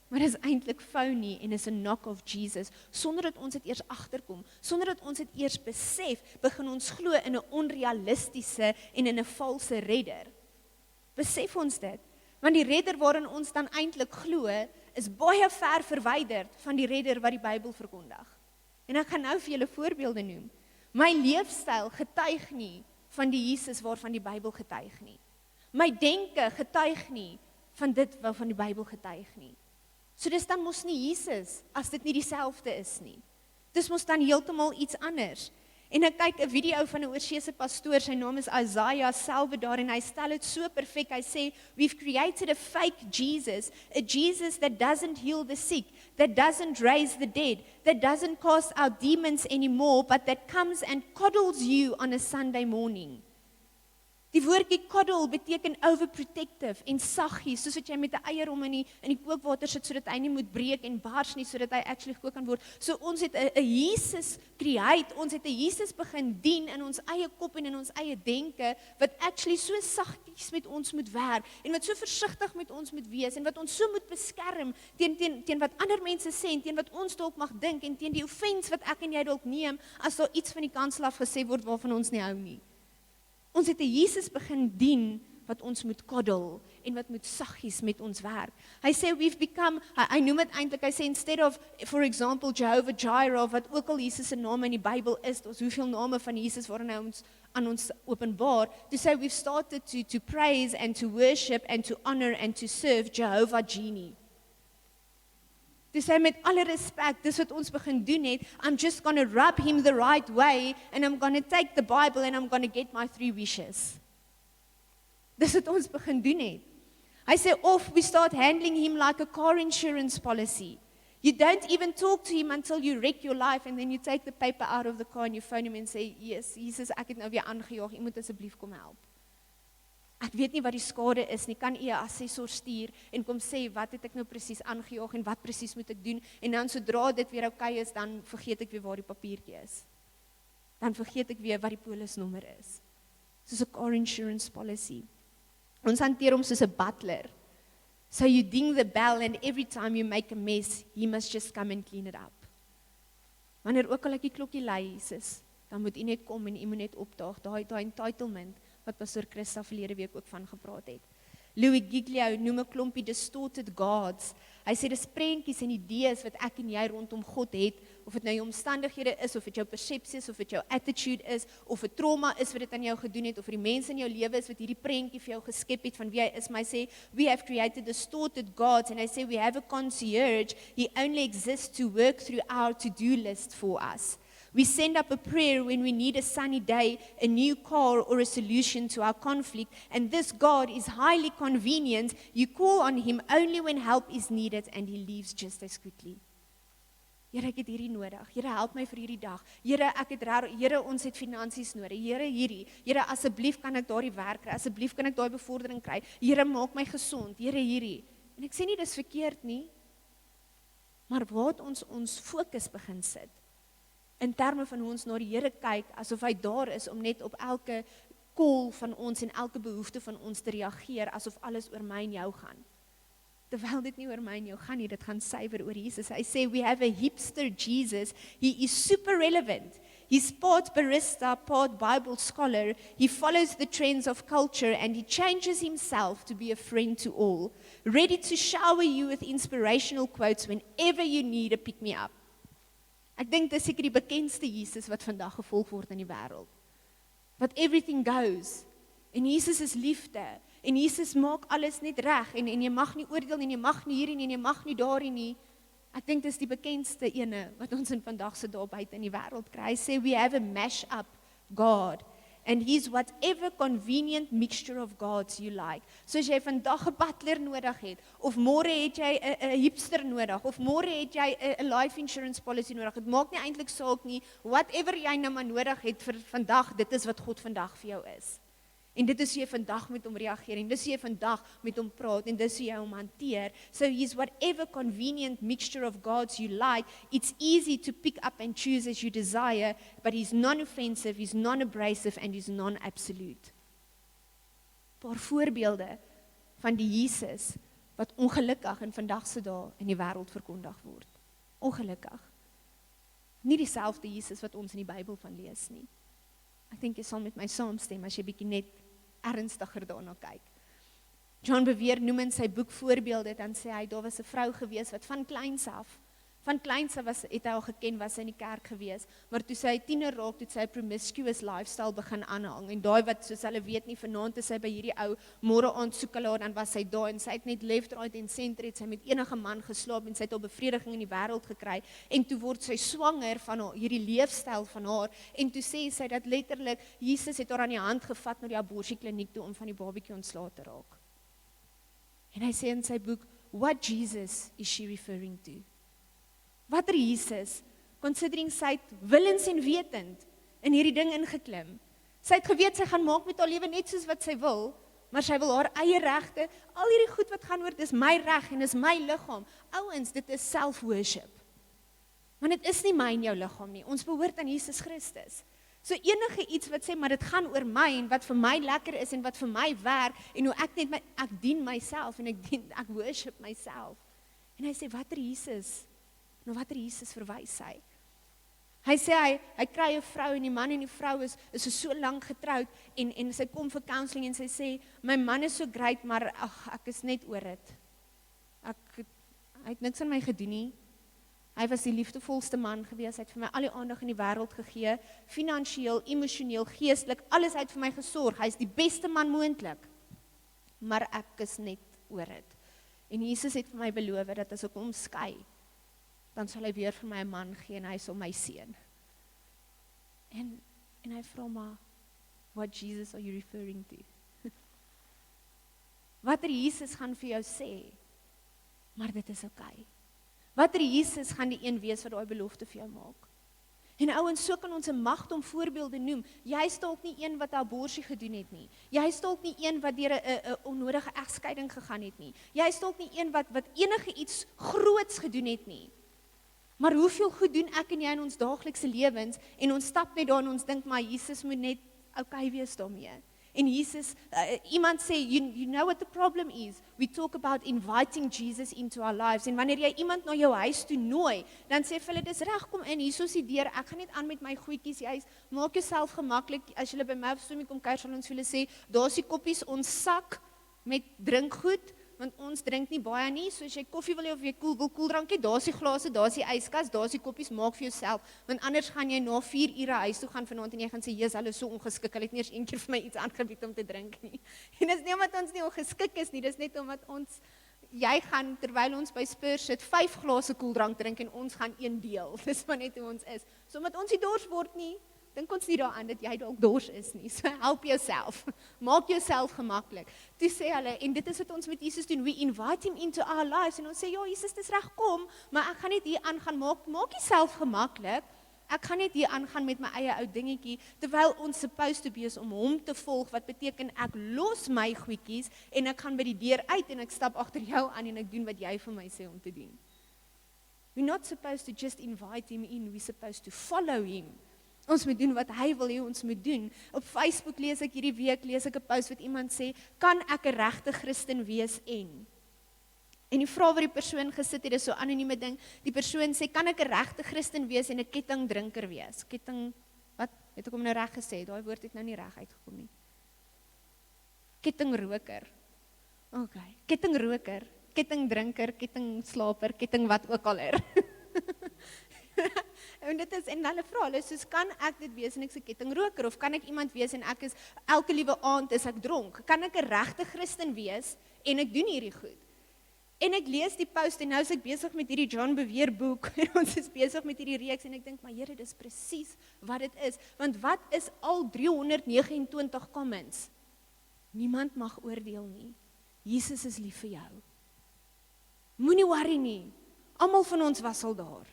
maar dit is eintlik phony en is 'n knock-off Jesus, sonder dat ons dit eers agterkom, sonder dat ons dit eers besef, begin ons glo in 'n onrealistiese en in 'n valse redder. Besef ons dit? Want die redder waarin ons dan eintlik glo, is baie ver verwyderd van die redder wat die Bybel verkondig. En ek gaan nou vir julle voorbeelde noem. My leefstyl getuig nie van die Jesus waarvan die Bybel getuig nie. My denke getuig nie van dit waarvan die Bybel getuig nie. So dis dan mos nie Jesus, as dit nie dieselfde is nie. Dis mos dan heeltemal iets anders. En ek kyk 'n video van 'n oorseese pastoor, sy naam is Isaiah Salvador, en hy stel dit so perfek. Hy sê, we've created a fake Jesus, a Jesus that doesn't heal the sick, that doesn't raise the dead, that doesn't cast out demons anymore, but that comes and coddles you on a Sunday morning. Die woordjie coddle beteken overprotective en saggies, soos wat jy met 'n eier om in die kookwater sit, sodat hy nie moet breek en bars nie, sodat hy actually gekook kan word. So ons het 'n Jesus create, ons het 'n Jesus begin dien in ons eie kop en in ons eie denke, wat actually so saggies met ons moet werk, en wat so versigtig met ons moet wees, en wat ons so moet beskerm, teen wat ander mense sê, en teen wat ons dalk mag dink, en teen die offense wat ek en jy dalk neem, as daar iets van die kansel af gesê word waarvan ons nie hou nie. Ons het 'n Jesus begin dien wat ons moet koddel en wat moet saggies met ons werk. Hy sê we've become, hy noem dit eintlik, hy sê instead of, for example, Jehovah Jireh, of wat ook al Jesus se naam in die Bybel is, ons hoeveel name van Jesus waarin hy ons aan ons openbaar, to say we've started to praise and to worship and to honor and to serve Jehovah Junie. To say met alle respect, dis wat ons begin doen het, I'm just going to rub him the right way and I'm going to take the Bible and I'm going to get my 3 wishes. Dis wat ons begin doen het. Hy sê, of we start handling him like a car insurance policy. You don't even talk to him until you wreck your life and then you take the paper out of the car and you phone him and say, yes, Jesus, ek het nou weer aangejaag, jy moet asseblief kom help. Ek weet nie wat die skade is nie, kan u 'n assessor stuur en kom sê, wat het ek nou presies aangejaag en wat presies moet ek doen, en dan sodra dit weer okay is, dan vergeet ek weer waar die papiertjie is. Dan vergeet ek weer wat die polisnommer is. Soos 'n car insurance policy. Ons hanteer hom soos 'n butler. So you ding the bell and every time you make a mess, he must just come and clean it up. Wanneer ook al ek die klokkie lui, Jesus, dan moet u net kom en u moet net opdaag, daai entitlement wat Pastor Christa verlede week ook van gepraat het. Louis Giglio noem 'n klompie distorted gods. Hy sê dis prentjies en idees wat ek en jy rondom God het, of dit nou jou omstandighede is, of dit jou persepsie is, of dit jou attitude is, of 'n trauma is wat dit aan jou gedoen het, of die mense in jou lewe is wat hierdie prentjie vir jou geskep het van wie hy is. Maar hy sê, we have created distorted gods, and hy sê, we have a concierge, he only exists to work through our to-do list for us. We send up a prayer when we need a sunny day, a new car, or a solution to our conflict. And this God is highly convenient. You call on him only when help is needed, and he leaves just as quickly. Here, ek het hierdie nodig. Here, help my vir hierdie dag. Here, Here, ons het finansies nodig. Here, hierdie. Here, asseblief kan ek daardie werk kry. Asseblief kan ek daai bevordering kry. Here, maak my gesond. Here, hierdie. En ek sê nie dis verkeerd nie. Maar waar het ons fokus begin sit? In terme van hoe ons na die Here kyk, asof hy daar is om net op elke call van ons en elke behoefte van ons te reageer, asof alles oor my en jou gaan. Terwyl dit nie oor my en jou gaan nie, dit gaan suiwer oor Jesus. Hy sê, we have a hipster Jesus, he is super relevant. He's part barista, part Bible scholar, he follows the trends of culture and he changes himself to be a friend to all, ready to shower you with inspirational quotes whenever you need a pick-me-up. Ek dink dis seker die bekendste Jesus wat vandag gevolg word in die wêreld. But everything goes. En Jesus is liefde. En Jesus maak alles net reg. En jy mag nie oordeel en jy mag nie hierdie nie en jy mag nie daarin nie. Ek dink dis die bekendste ene wat ons in vandag se daar buite in die wêreld kry. Hy sê we have a mash-up God. And he's whatever convenient mixture of gods you like. So as jy vandag 'n butler nodig het, of môre het jy 'n hipster nodig, of môre het jy 'n life insurance policy nodig, dit maak nie eintlik saak nie, whatever jy nou maar nodig het vir vandag, dit is wat God vandag vir jou is. En dit is hoe jy vandag met hom reageer, en dis hoe jy vandag met hom praat, en dis hoe jy hom hanteer. So he's whatever convenient mixture of gods you like. It's easy to pick up and choose as you desire, but he's non-offensive, he's non-abrasive, and he's non-absolute. Paar voorbeelde van die Jesus wat ongelukkig in vandag se dae in die wêreld verkondig word. Ongelukkig. Nie dieselfde Jesus wat ons in die Bybel van lees nie. Ek dink jy sal met my saamstem as jy bietjie net ernstiger daarna kyk. John Bevere noem in sy boek voorbeelde, dan sê hy, daar was 'n vrou gewees wat van kleins af het hy al geken, was sy in die kerk gewees, maar toe sy tiener raak, toe sy 'n promiscuous lifestyle begin aanhang, en daai wat, soos hulle weet nie, vanaand is sy by hierdie ou, môre aand soek hulle haar, dan was sy daar, en sy het net left, right en center, het sy met enige man geslaap, en sy het al bevrediging in die wêreld gekry, en toe word sy swanger van haar, hierdie leefstyl van haar, en toe sê sy dat letterlik, Jesus het haar aan die hand gevat na die abortiekliniek toe, om van die babatjie ontslae te raak. En hy sê in sy boek, what Jesus is she referring to? Watter Jesus, considering sy het willens en wetend in hierdie ding ingeklim. Sy het geweet sy gaan maak met haar lewe net soos wat sy wil, maar sy wil haar eie regte, al hierdie goed wat gaan oor, dis my reg en dis my liggaam. Ouens, dit is self-worship. Want dit is nie my en jou liggaam nie, ons behoort aan Jesus Christus. So enige iets wat sê, maar dit gaan oor my, en wat vir my lekker is, en wat vir my werk, en hoe ek dien myself, en ek worship myself. En hy sê, watter Jesus? Nou watter Jesus verwys hy? Hy sê, hy kry 'n vrou en die man en die vrou is so lank getroud en sy kom vir counseling en sy sê, my man is so great, maar ek is net oor dit. Hy het niks aan my gedoen nie. Hy was die liefdevolste man gewees, hy het vir my al die aandag in die wêreld gegee, finansiëel, emosioneel, geestelik, alles uit vir my gesorg. Hy is die beste man moontlik. Maar ek is net oor dit. En Jesus het vir my beloof dat as ek hom skei, dan sal hy weer vir my 'n man gee en hy sal my seën. En hy vra maar, what Jesus are you referring to? Watter Jesus gaan vir jou sê, maar dit is okay. Watter Jesus gaan die een wees wat daai belofte vir jou maak? En ouens, so kan ons 'n magdom voorbeelde noem. Jy is dalk nie een wat 'n abortus gedoen het nie. Jy is dalk nie een wat deur 'n onnodige egskeiding gegaan het nie. Jy is dalk nie een wat enige iets groots gedoen het nie. Maar hoeveel goed doen ek en jy in ons daaglikse lewens en ons stap net daar en ons dink maar Jesus moet net okay wees daarmee. En Jesus, iemand sê, you know what the problem is? We talk about inviting Jesus into our lives. En wanneer jy iemand na jou huis toe nooi, dan sê vir hulle, dis reg, kom in, hier is die deur, ek gaan net aan met my goedjies, maak jouself gemaklik, as jy by my of Stoomie kom kuier, sal ons vir hulle sê, daar is die koppies, ons sak met drinkgoed, want ons drink nie baie nie, so as jy koffie wil hê of jy wil koeldrankie, daar is die glase, daar is die yskas, daar is die koppies, maak vir jouself, want anders gaan jy na 4 ure huis toe gaan vanaand en jy gaan sê, Jesus, hulle is so ongeskik, hulle het nie eens een keer vir my iets aangebied om te drink nie. En dis nie omdat ons nie ongeskik is nie, dis net omdat jy gaan, terwyl ons by Spurs sit, 5 glase koeldrank drink en ons gaan 1 deel, dis maar net hoe ons is. So omdat ons nie dors word nie, dink ons nie daaraan dat jy dalk dors is nie, so help jouself, maak jouself gemaklik. Toe sê hulle, en dit is wat ons met Jesus doen, we invite him into our lives, en ons sê, ja Jesus, dis reg, kom, maar ek gaan net hier aangaan, maak jouself gemaklik, ek gaan net hier aangaan met my eie ou dingetjie, terwyl ons supposed to be is om hom te volg, wat beteken ek los my goedjies, en ek gaan by die deur uit, en ek stap agter jou aan, en ek doen wat jy vir my sê om te doen. We're not supposed to just invite him in, we're supposed to follow him. Ons moet doen wat hy wil hê ons moet doen. Op Facebook lees ek hierdie week, lees ek 'n post wat iemand sê, kan ek 'n regte Christen wees en die vraag wat die persoon gesit het, is so 'n anonieme ding, die persoon sê, kan ek 'n regte Christen wees en 'n kettingdrinker wees? Wat? Het ek hom nou reg gesê? Daai woord het nou nie reg uitgekom nie. Kettingroker. Okay. Kettingroker, kettingdrinker, kettingslaper, ketting wat ook al er. En dit is, en hulle vra, hulle soos, kan ek dit wees en ek is 'n kettingroker, of kan ek iemand wees en ek is, elke liewe aand is ek dronk? Kan ek 'n regte Christen wees en ek doen hierdie goed? En ek lees die post en nou is ek besig met hierdie John Bevere boek en ons is besig met hierdie reeks en ek dink, maar Here, dis presies wat dit is. Want wat is al 329 comments? Niemand mag oordeel nie. Jesus is lief vir jou. Moenie worry nie. Almal van ons was al daar.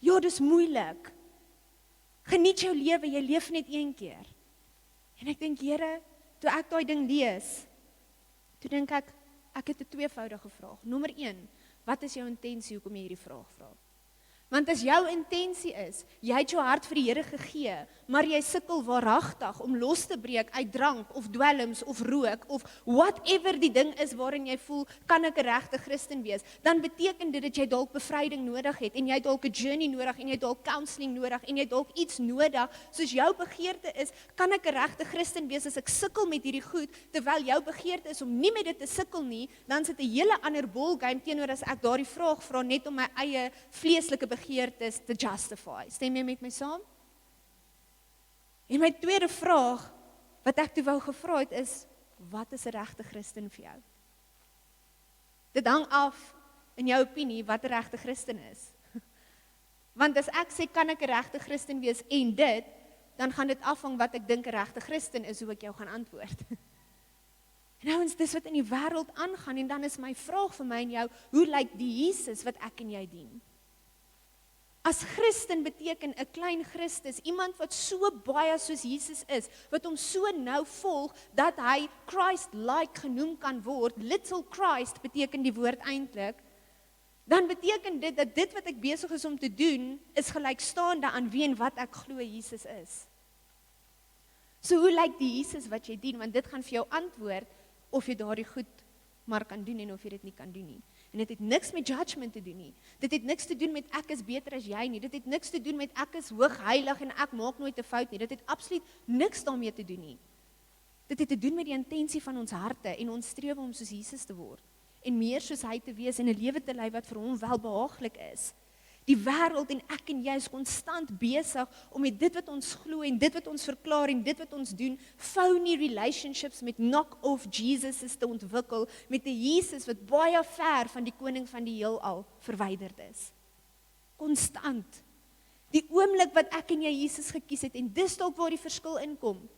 Ja, dis moeilik. Geniet jou lewe, jy leef net een keer. En ek dink, Here, toe ek daai ding lees, toe dink ek het 'n tweevoudige vraag. Nommer 1, wat is jou intensie hoekom jy hierdie vraag vra? Want as jou intensie is, jy het jou hart vir die Here gegee, maar jy sukkel waaragtig om los te breek uit drank of dwelms of rook of whatever die ding is waarin jy voel, kan ek 'n regte Christen wees, dan beteken dit dat jy dalk bevryding nodig het en jy het dalk 'n journey nodig en jy het dalk counseling nodig en jy het dalk iets nodig, soos jou begeerte is, kan ek 'n regte Christen wees as ek sukkel met hierdie goed, terwyl jou begeerte is om nie met dit te sukkel nie, dan sit 'n hele ander ballgame teenoor as ek daardie vraag vra net om my eie vleeslike begeertes te justify. Stem jy met my saam? En my tweede vraag, wat ek toe wou gevra het is, wat is 'n regte Christen vir jou? Dit hang af, in jou opinie, wat 'n regte Christen is. Want as ek sê, kan ek 'n regte Christen wees en dit, dan gaan dit afhang wat ek dink 'n regte Christen is, hoe ek jou gaan antwoord. En ouens, dis wat in die wêreld aangaan, en dan is my vraag vir my en jou, hoe lyk die Jesus wat ek en jy dien? As Christen beteken 'n klein Christus, iemand wat so baie soos Jesus is, wat hom so nou volg, dat hy Christ-like genoem kan word, little Christ beteken die woord eintlik, dan beteken dit dat dit wat ek besig is om te doen, is gelykstaande aan wie en wat ek glo Jesus is. So hoe lyk die Jesus wat jy dien? Want dit gaan vir jou antwoord, of jy daardie goed maar kan doen en of jy dit nie kan doen nie. En dit het niks met judgment te doen nie. Dit het niks te doen met ek is beter as jy nie. Dit het niks te doen met ek is hoog heilig en ek maak nooit 'n fout nie. Dit het absoluut niks daarmee te doen nie. Dit het te doen met die intensie van ons harte en ons strewe om soos Jesus te word. En meer soos hy te wees en 'n lewe te lei wat vir hom welbehaaglik is. Die wêreld en ek en jy is konstant besig om met dit wat ons glo en dit wat ons verklaar en dit wat ons doen, phony relationships met knock-off Jesuses te ontwikkel, met 'n Jesus wat baie ver van die koning van die heelal verwyderd is. Konstant. Die oomblik wat ek en jy Jesus gekies het, en dis dalk waar die verskil inkom.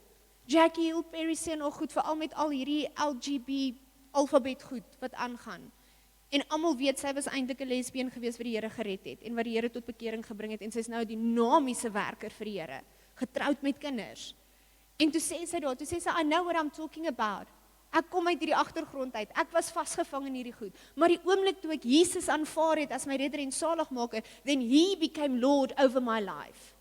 Jackie Hill Perry sê nog goed, veral met al hierdie LGB alfabet goed wat aangaan. En almal weet, sy was eintlik 'n lesbien gewees wat die Here gered het, en wat die Here tot bekering gebring het, en sy is nou 'n dinamiese werker vir die Here, getroud met kinders. En toe sê sy, I know what I'm talking about. Ek kom uit hierdie agtergrond uit, ek was vasgevang in hierdie goed, maar die oomblik toe ek Jesus aanvaar het as my redder en saligmaker, then he became Lord over my life.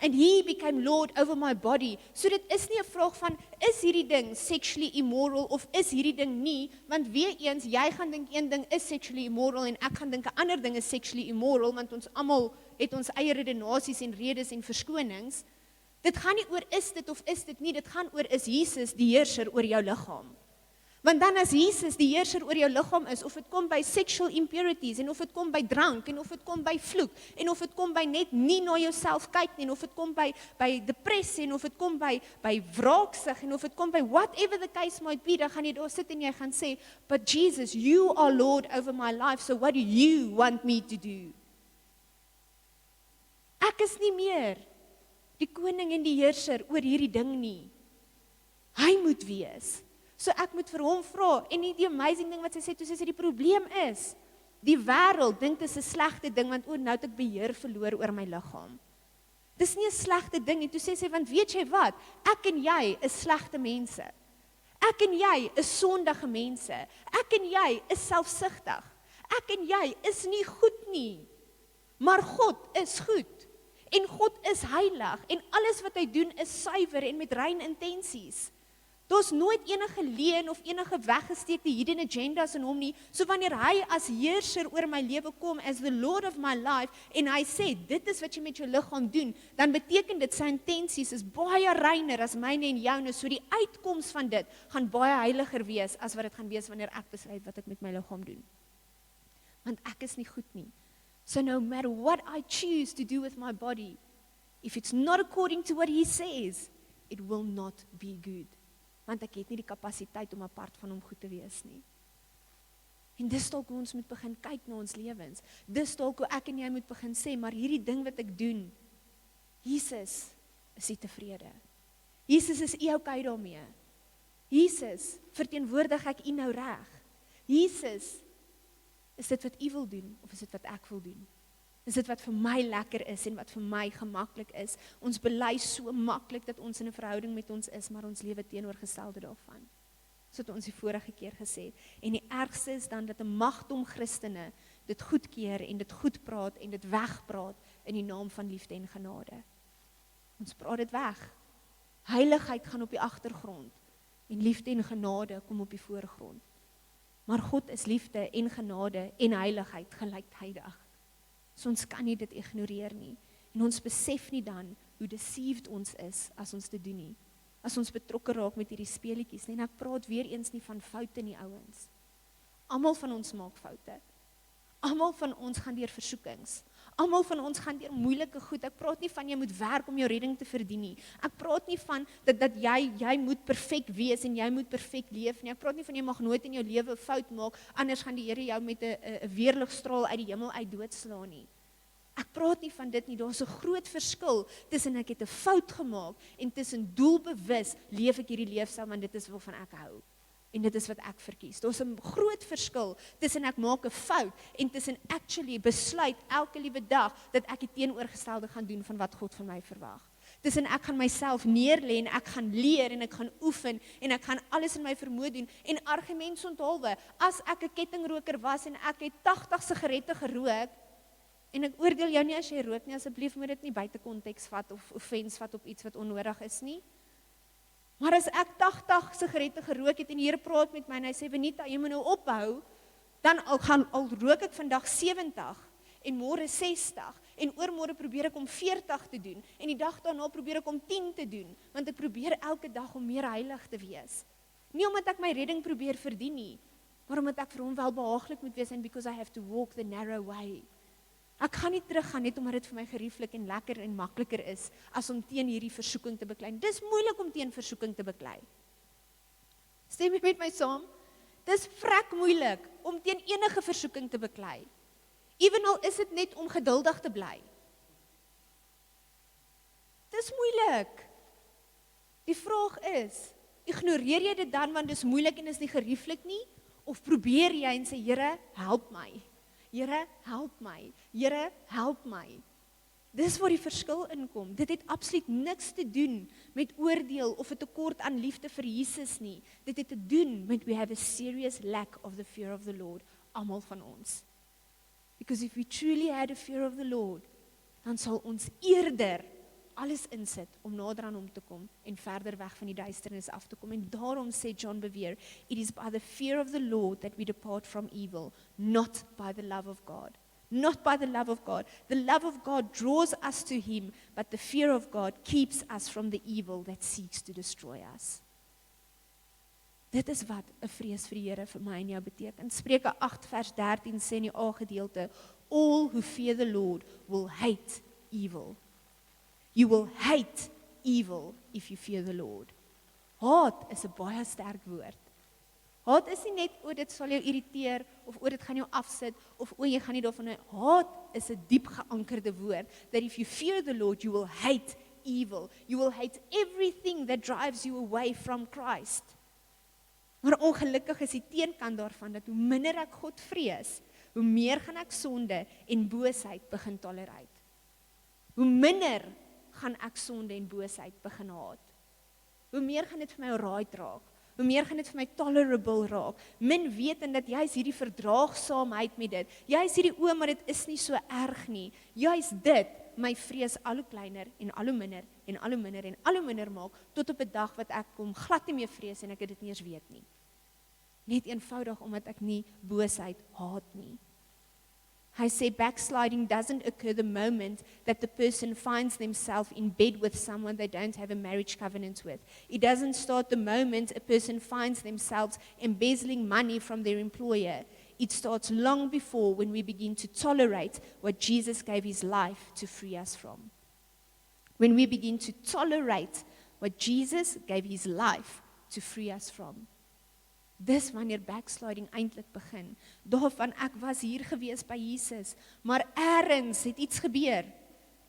And he became Lord over my body. So dit is nie 'n vraag van, is hierdie ding sexually immoral, of is hierdie ding nie, want weer eens, jy gaan dink een ding is sexually immoral, en ek gaan dink 'n ander ding is sexually immoral, want ons almal het ons eie redenasies en redes en verskonings. Dit gaan nie oor is dit of is dit nie, dit gaan oor is Jesus die heerser oor jou liggaam. Want dan as Jesus die heerser oor jou liggaam is, of dit kom by sexual impurities, en of dit kom by drank, en of dit kom by vloek, en of dit kom by net nie na jouself kyk nie, en of dit kom by depressie, en of dit kom by wraaksig, en of dit kom by whatever the case might be, dan gaan jy daar sit en jy gaan sê, but Jesus, you are Lord over my life, so what do you want me to do? Ek is nie meer die koning en die heerser oor hierdie ding nie. Hy moet wees. So ek moet vir hom vra, en nie die amazing ding wat sy sê, toe sy sê die probleem is, die wêreld dink dit is 'n slegte ding, want nou het ek beheer verloor oor my liggaam. Dis nie 'n slegte ding nie, toe sê sy, want weet jy wat, ek en jy is slegte mense. Ek en jy is sondige mense. Ek en jy is selfsugtig. Ek en jy is nie goed nie. Maar God is goed. En God is heilig, en alles wat hy doen is suiwer en met rein intensies. Daar's nooit enige leuen of enige weggesteekte hidden agendas in hom nie. So wanneer hy as heerser oor my lewe kom, as the Lord of my life, en hy sê, dit is wat jy met jou liggaam doen, dan beteken dit sy intensies is baie reiner as myne en joune, so die uitkoms van dit gaan baie heiliger wees, as wat dit gaan wees wanneer ek besluit wat ek met my liggaam doen. Want ek is nie goed nie. So no matter what I choose to do with my body, if it's not according to what he says, it will not be good. Want ek het nie die kapasiteit om apart van hom goed te wees nie. En dis dalk hoe ons moet begin kyk na ons lewens. Dis dalk hoe ek en jy moet begin sê, maar hierdie ding wat ek doen, Jesus is nie tevrede. Jesus is nie okay daarmee. Jesus, verteenwoordig ek u nou reg? Jesus, is dit wat u wil doen, of is dit wat ek wil doen? Is dit wat vir my lekker is en wat vir my gemaklik is? Ons bely so maklik dat ons in 'n verhouding met ons is, maar ons lewe teenoorgestelde daarvan. So het ons die vorige keer gesê. En die ergste is dan dat 'n magdom Christene dit goedkeur en dit goed praat en dit wegpraat in die naam van liefde en genade. Ons praat dit weg. Heiligheid gaan op die agtergrond en liefde en genade kom op die voorgrond. Maar God is liefde en genade en heiligheid gelyktydig. So ons kan nie dit ignoreer nie. En ons besef nie dan hoe deceived ons is as ons dit doen nie. As ons betrokke raak met hierdie speletjies nie. En ek praat weer eens nie van foute nie, ouens. Almal van ons maak foute. Almal van ons gaan deur versoekings. Almal van ons gaan deur moeilike goed. Ek praat nie van jy moet werk om jou redding te verdien nie. Ek praat nie van dat jy moet perfek wees en jy moet perfek leef nie. Ek praat nie van jy mag nooit in jou lewe 'n fout maak, anders gaan die Here jou met 'n weerligstraal uit die hemel uit doodslaan nie. Ek praat nie van dit nie. Daar's 'n groot verskil tussen ek het 'n fout gemaak en tussen doelbewus leef ek hierdie leefstyl want dit is waarvan ek hou. En dit is wat ek verkies. Daar's 'n groot verskil tussen ek maak 'n fout en tussen actually besluit elke liewe dag dat ek die teenoorgestelde gaan doen van wat God van my verwag. Tussen ek gaan myself neerlê en ek gaan leer en ek gaan oefen en ek gaan alles in my vermoë doen en argumentsonthaalwe. As ek 'n kettingroker was en ek het 80 sigarette gerook en ek oordeel jou nie as jy rook nie, asseblief moet dit nie buite konteks vat of offense vat op iets wat onnodig is nie. Maar as ek 80 sigarette gerook het en die Here praat met my en hy sê, Benita, jy moet nou ophou, Dan al rook ek vandag 70 en môre 60 en oormôre probeer ek om 40 te doen en die dag daarna probeer ek om 10 te doen, want ek probeer elke dag om meer heilig te wees. Nie omdat ek my redding probeer verdien nie, maar omdat ek vir hom welbehaaglik moet wees and because I have to walk the narrow way. Ek gaan nie teruggaan net omdat dit vir my gerieflik en lekker en makliker is as om teen hierdie versoeking te beklei. Dis moeilik om teen versoeking te beklei. Stem jy met my saam? Dis vrek moeilik om teen enige versoeking te beklei. Ewenal is dit net om geduldig te bly. Dis moeilik. Die vraag is, ignoreer jy dit dan want dis moeilik en is nie gerieflik nie? Of probeer jy en sê, Here, help my. Here, help my. Here, help my. Dis waar die verskil inkom. Dit het absoluut niks te doen met oordeel of 'n tekort aan liefde vir Jesus nie. Dit het te doen met we have a serious lack of the fear of the Lord, almal van ons. Because if we truly had a fear of the Lord, dan sal ons eerder alles insit om nader aan hom te kom en verder weg van die duisternis af te kom. En daarom sê John Bevere, it is by the fear of the Lord that we depart from evil, not by the love of God. Not by the love of God. The love of God draws us to him, but the fear of God keeps us from the evil that seeks to destroy us. Dit is wat 'n vrees vir die Here vir my en jou beteken. Spreuke 8 vers 13 sê in die A-gedeelte, all who fear the Lord will hate evil. You will hate evil if you fear the Lord. Haat is 'n baie sterk woord. Haat is nie net, dit sal jou irriteer, of dit gaan jou afsit, of jy gaan nie daarvan hou. Haat is 'n diep geankerde woord, that if you fear the Lord, you will hate evil. You will hate everything that drives you away from Christ. Maar ongelukkig is die teenkant daarvan, dat hoe minder ek God vrees, hoe meer gaan ek sonde en boosheid begin tolereer. Hoe minder gaan ek sonde en boosheid begin haat. Hoe meer gaan dit vir my alright raak. Hoe meer gaan dit vir my tolerable raak. Min wetend dat jy is hierdie verdraagsaamheid met dit. Jy is hierdie maar dit is nie so erg nie. Jy is dit, my vrees al hoe kleiner en al hoe minder en al hoe minder en al hoe minder maak, tot op 'n dag wat ek kom glad nie meer vrees en ek dit nie eens weet nie. Net eenvoudig omdat ek nie boosheid haat nie. Hy sê backsliding doesn't occur the moment that the person finds themselves in bed with someone they don't have a marriage covenant with. It doesn't start the moment a person finds themselves embezzling money from their employer. It starts long before when we begin to tolerate what Jesus gave his life to free us from. When we begin to tolerate what Jesus gave his life to free us from. Dis wanneer backsliding eintlik begin. Daarvan ek was hier gewees by Jesus, maar eers het iets gebeur.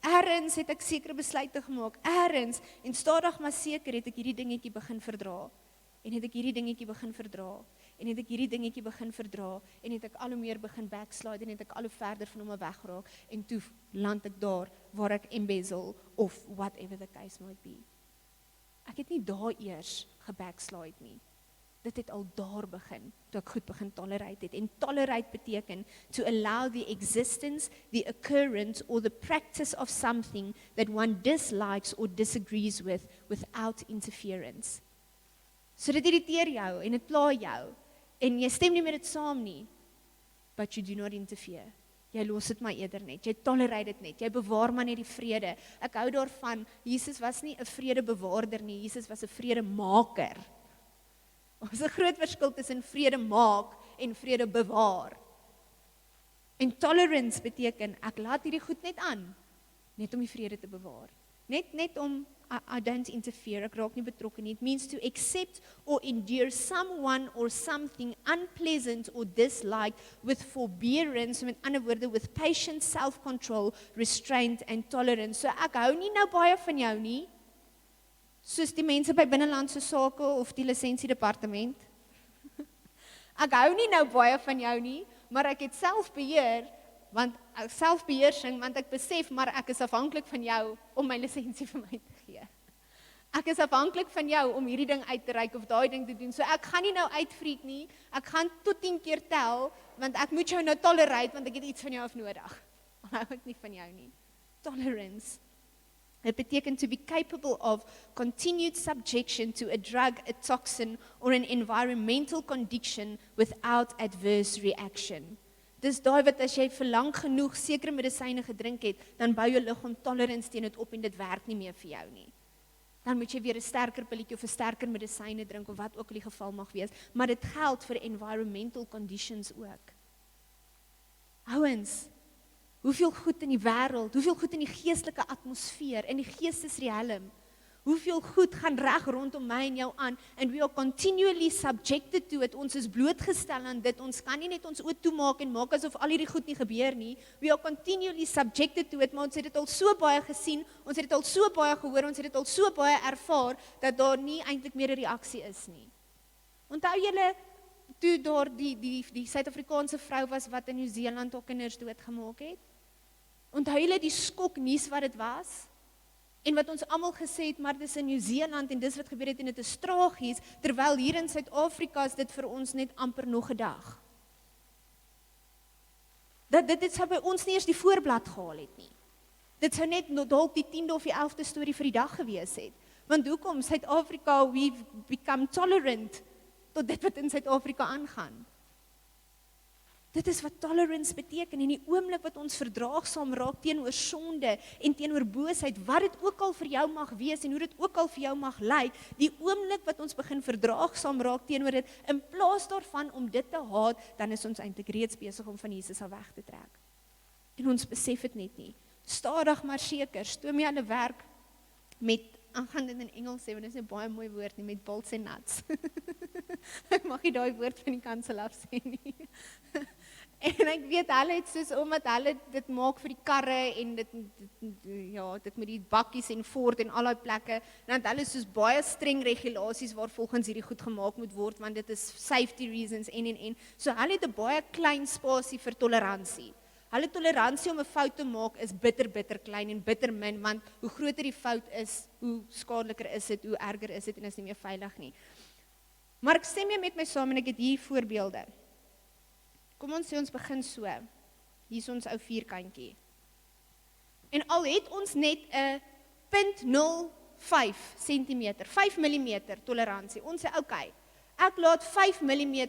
Eers het ek sekere besluite gemaak, eers, en stadig maar seker het ek hierdie dingetjie begin verdra. En het ek hierdie dingetjie begin verdra. En het ek hierdie dingetjie begin verdra. En het ek al hoe meer begin backslide, en het ek al hoe verder van hom weggeraak. En toe land ek daar, waar ek embezzle, of whatever the case might be. Ek het nie daar eers gebackslide nie. Dit het al daar begin, toe ek goed begin tolerate het. En tolerate beteken to allow the existence, the occurrence, or the practice of something that one dislikes or disagrees with, without interference. So dit irriteer jou, en dit pla jou, en jy stem nie met dit saam nie, but you do not interfere. Jy los dit maar eerder net, jy tolerate dit net, jy bewaar maar net die vrede. Ek hou daarvan, Jesus was nie 'n vredebewaarder nie, Jesus was 'n vredemaker. Ons is 'n groot verskil tussen vrede maak en vrede bewaar. En tolerance beteken, ek laat hierdie goed net aan, net om die vrede te bewaar. Net om, I don't interfere, ek raak nie betrokke nie. It means to accept or endure someone or something unpleasant or disliked with forbearance, met ander woorde, with patience, self-control, restraint and tolerance. So ek hou nie nou baie van jou nie, soos die mense by binnelandse sake of die lisensiedepartement. Ek hou nie nou baie van jou nie, maar ek het selfbeheersing, want ek besef, maar ek is afhanklik van jou om my lisensie vir my te gee. Ek is afhanklik van jou om hierdie ding uit te reik of daai ding te doen. So ek gaan nie nou uitfreak nie, ek gaan tot 10 keer tel, want ek moet jou nou tolerate, want ek het iets van jou af nodig. Al hou ek nie van jou nie. Tolerance. It beteken to be capable of continued subjection to a drug, a toxin, or an environmental condition without adverse reaction. Dis daai wat as jy vir lank genoeg sekere medisyne gedrink het, dan bou jou liggaam tolerance teen dit op en dit werk nie meer vir jou nie. Dan moet jy weer 'n sterker pilletjie of 'n sterker medisyne drink of wat ook al die geval mag wees, maar dit geld vir environmental conditions ook. Ouens, hoeveel goed in die wêreld, hoeveel goed in die geestelike atmosfeer, in die geestesriem, hoeveel goed gaan reg rondom my en jou aan, and we are continually subjected to it, ons is blootgestel aan dit, ons kan nie net ons oë toemaak en maak asof al hierdie goed nie gebeur nie, we are continually subjected to it, maar ons het dit al so baie gesien, ons het dit al so baie gehoor, ons het dit al so baie ervaar, dat daar nie eintlik meer 'n reaksie is nie. Onthou julle, toe daar die Suid-Afrikaanse vrou was, wat in Nieu-Seeland haar kinders doodgemaak het, onthou julle die skoknuus wat dit was? En wat ons almal gesê het, maar dis in Nieu-Seeland en dis wat gebeur het en dit is tragies, terwyl hier in Suid-Afrika is dit vir ons net amper nog 'n dag. Dit sou by ons nie eers die voorblad gehaal het nie. Dit sou net dalk die 10de of die 11de storie vir die dag gewees het. Want hoekom? Suid-Afrika, we've become tolerant tot dit wat in Suid-Afrika aangaan. Dit is wat tolerance beteken, en die oomblik wat ons verdraagsaam raak teenoor sonde en teenoor boosheid, wat dit ook al vir jou mag wees en hoe dit ook al vir jou mag lyk, die oomblik wat ons begin verdraagsaam raak teenoor dit, in plaas daarvan om dit te haat, dan is ons eintlik reeds besig om van Jesus af weg te trek. En ons besef dit net nie. Stadig maar seker, stoom jy hulle werk met, gaan dit in Engels sê, want dit is 'n baie mooi woord nie, met bolts en nuts. Ek mag nie daai woord van die kansel af sê nie. En ek weet, hulle het soos, omdat hulle dit maak vir die karre, en dit met die bakkies en Ford en al die plekke, dan het hulle soos baie streng regulasies waar volgens hierdie goed gemaak moet word, want dit is safety reasons en. So hulle het 'n baie klein spasie vir toleransie. Hulle toleransie om 'n fout te maak is bitter klein en bitter min, want hoe groter die fout is, hoe skadeliker is dit, hoe erger is dit en is nie meer veilig nie. Maar ek stem jy met my saam en ek het hier voorbeelde. Kom ons sê ons begin so. Hier is ons ou vierkantjie. En al het ons net 'n 0.05 cm, 5 mm toleransie. Ons sê okay, ek laat 5 mm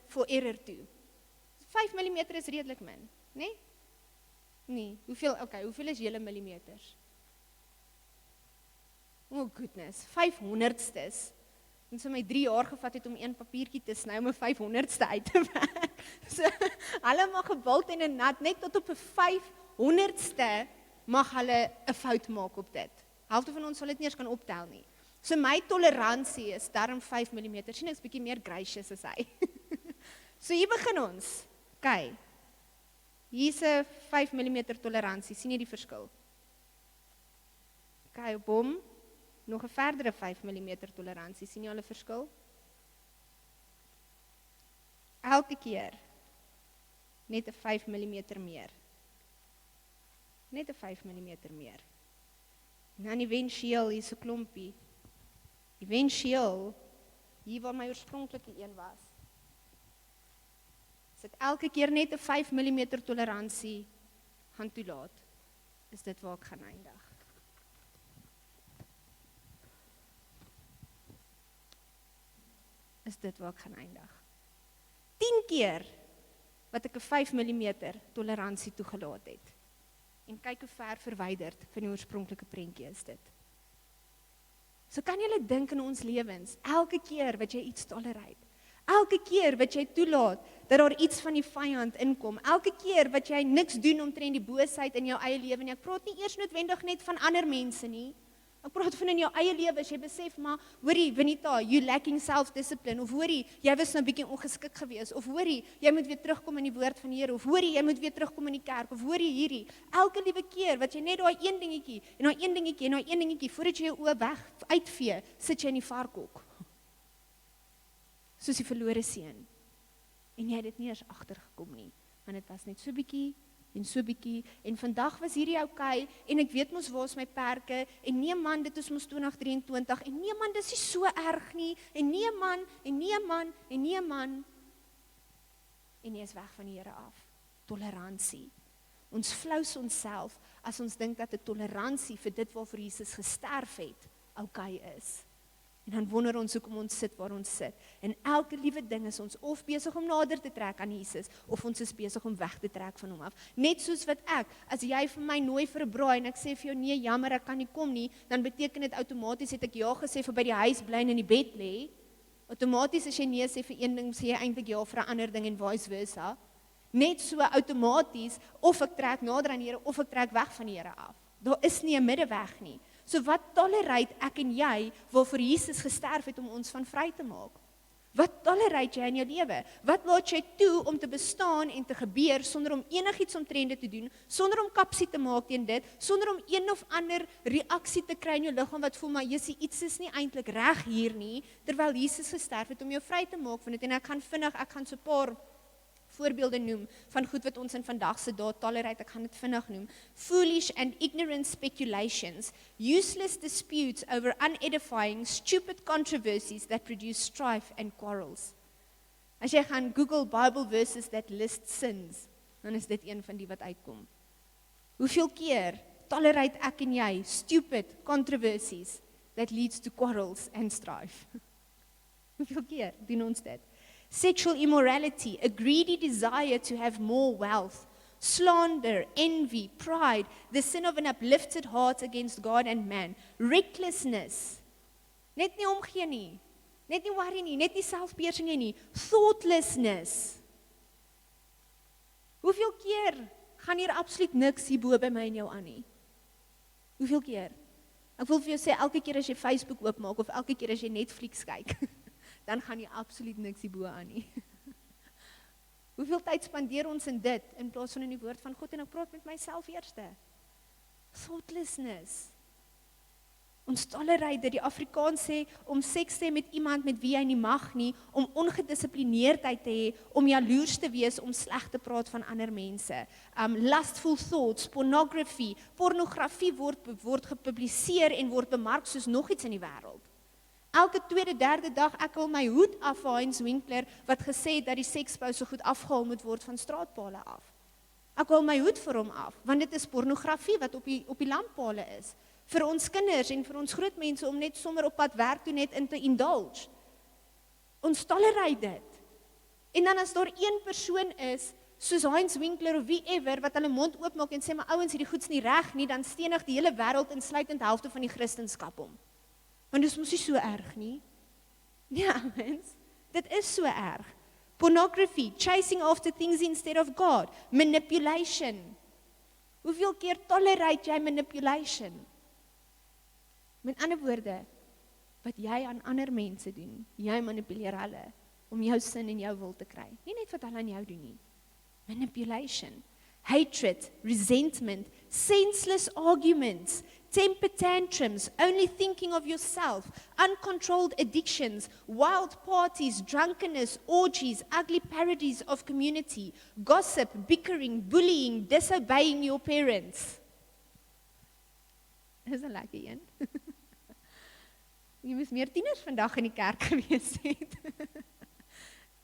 vir error toe. 5 mm is redelik min, né? Nee, hoeveel is julle millimeters? Oh goodness, 500stes. En so my 3 jaar gevat het om een papiertjie te sny om 'n 500ste uit te werk. So, hulle mag gewild en 'n nat, net tot op 'n 500ste mag hulle 'n fout maak op dit. Helfte van ons sal dit nie eens kan optel nie. So my toleransie is darm 5 mm, sien ek's bietjie meer gracious as hy. So hier begin ons. Okay. Hier's 'n 5 mm toleransie, sien jy die verskil? Okay, bom. Nog 'n verdere 5 mm toleransie, sien jy al 'n verskil? Elke keer net 'n 5 mm meer. Net 'n 5 mm meer. En dan eventueel hier so klompie. Eventueel hier waar my oorspronklike een was. As ek elke keer net 'n 5 mm toleransie gaan toelaat, is dit waar ek gaan eindig. Is dit waar ek gaan eindig. 10 keer wat ek 'n 5 mm toleransie toegelaat het. En kyk hoe ver verwyderd van die oorspronklike prentjie is dit. So kan jy dink in ons lewens, elke keer wat jy iets tolereer, elke keer wat jy toelaat dat daar iets van die vyand inkom, elke keer wat jy niks doen omtrent die boosheid in jou eie lewe nie, ek praat nie eers noodwendig net van ander mense nie, ek praat van in jou eie lewe, as jy besef, maar hoorie, Venita, you lacking self-discipline, of hoorie, jy was nou bietjie ongeskik gewees, of hoorie, jy moet weer terugkom in die woord van die Here, of hoorie, jy moet weer terugkom in die kerk, of hoorie hierdie, elke liewe keer, wat jy net daai een dingetjie, en daai een dingetjie, en daai een dingetjie, voordat jy jou oë weg uitvee, sit jy in die varkhok, soos die verlore seun, en jy het dit nie eens agtergekom nie, want dit was net so bietjie, en so bietjie, en vandag was hierdie okay, en ek weet mos waar is my perke, en nee man, dit is mos 2023, en nee man, dis nie so erg nie, en nee man, en nee man, en nee man, en jy is weg van die Here af. Toleransie. Ons flous onsself as ons dink dat 'n toleransie vir dit waarvoor Jesus gesterf het, okay is. En dan wonder ons hoekom ons sit waar ons sit. En elke liewe ding is ons of besig om nader te trek aan Jesus, of ons is besig om weg te trek van hom af. Net soos wat as jy vir my nooi vir 'n braai en ek sê vir jou, nee, jammer, ek kan nie kom nie, dan beteken dit outomaties het ek ja gesê vir by die huis bly en in die bed lê. Outomaties as jy nee sê vir een ding, sê jy eintlik ja vir 'n ander ding en vice versa. Net so outomaties, of ek trek nader aan die Here, of ek trek weg van die Here af. Daar is nie 'n middeweg nie. So wat tolereer ek en jy, waarvoor Jesus gesterf het om ons van vry te maak? Wat tolereer jy in jou lewe? Wat laat jy toe om te bestaan en te gebeur, sonder om enigiets omtrent dit te doen, sonder om kapsie te maak teen dit, sonder om een of ander reaksie te kry in jou liggaam, wat voel, maar Jessie, iets is nie eintlik reg hier nie, terwyl Jesus gesterf het om jou vry te maak van dit, en ek gaan so 'n paar voorbeelde noem, van goed wat ons in vandag se dae tolereer, ek gaan dit vinnig noem. Foolish and ignorant speculations, useless disputes over unedifying, stupid controversies that produce strife and quarrels. As jy gaan Google Bible verses that list sins, dan is dit een van die wat uitkom. Hoeveel keer tolereer ek en jy stupid controversies that leads to quarrels and strife? Hoeveel keer doen ons dit? Sexual immorality, a greedy desire to have more wealth, slander, envy, pride, the sin of an uplifted heart against God and man, recklessness, net nie omgee nie, net nie worry nie, net nie selfbeheersing nie, thoughtlessness. Hoeveel keer gaan hier absoluut niks hierbo by my en jou aan nie? Hoeveel keer? Ek wil vir jou sê, elke keer as jy Facebook oopmaak, of elke keer as jy Netflix kyk, dan gaan jy absoluut niks hierbo aan nie. Hoeveel tyd spandeer ons in dit, in plaas van in die woord van God, en ek praat met myself eerste. Thoughtlessness. Ons tolereer dit, die Afrikaans sê, om seks te hê met iemand met wie jy nie mag nie, om ongedisciplineerdheid te hê, om jaloers te wees, om sleg te praat van ander mense. Lustful thoughts, pornografie word gepubliseer en word bemark soos nog iets in die wêreld. Elke tweede, derde dag, ek wil my hoed af vir Heinz Winkler, wat gesê het dat die seksbou so goed afgehaal moet word van straatpale af. Ek wil my hoed vir hom af, want dit is pornografie wat op die lamppale is. Vir ons kinders en vir ons groot mense om net sommer op pad werk toe net in te indulge. Ons tolereer dit. En dan as daar een persoon is, soos Heinz Winkler of wie ever, wat hulle mond oopmaak en sê, maar ouens, hierdie goeds nie reg nie, dan stenig die hele wêreld insluitend helfte van die Christendom om. Want dit is mos nie so erg nie. Ja, mens, dit is so erg. Pornography, chasing after things instead of God, manipulation. Hoeveel keer tolereer jy manipulation? Met ander woorde, wat jy aan ander mense doen, jy manipuleer hulle, om jou sin en jou wil te kry. Nie net wat hulle aan jou doen nie. Manipulation, hatred, resentment, senseless arguments, temper tantrums, only thinking of yourself, uncontrolled addictions, wild parties, drunkenness, orgies, ugly parodies of community, gossip, bickering, bullying, disobeying your parents. Dis 'n lekker een. Jy moes meer tieners vandag in die kerk gewees het.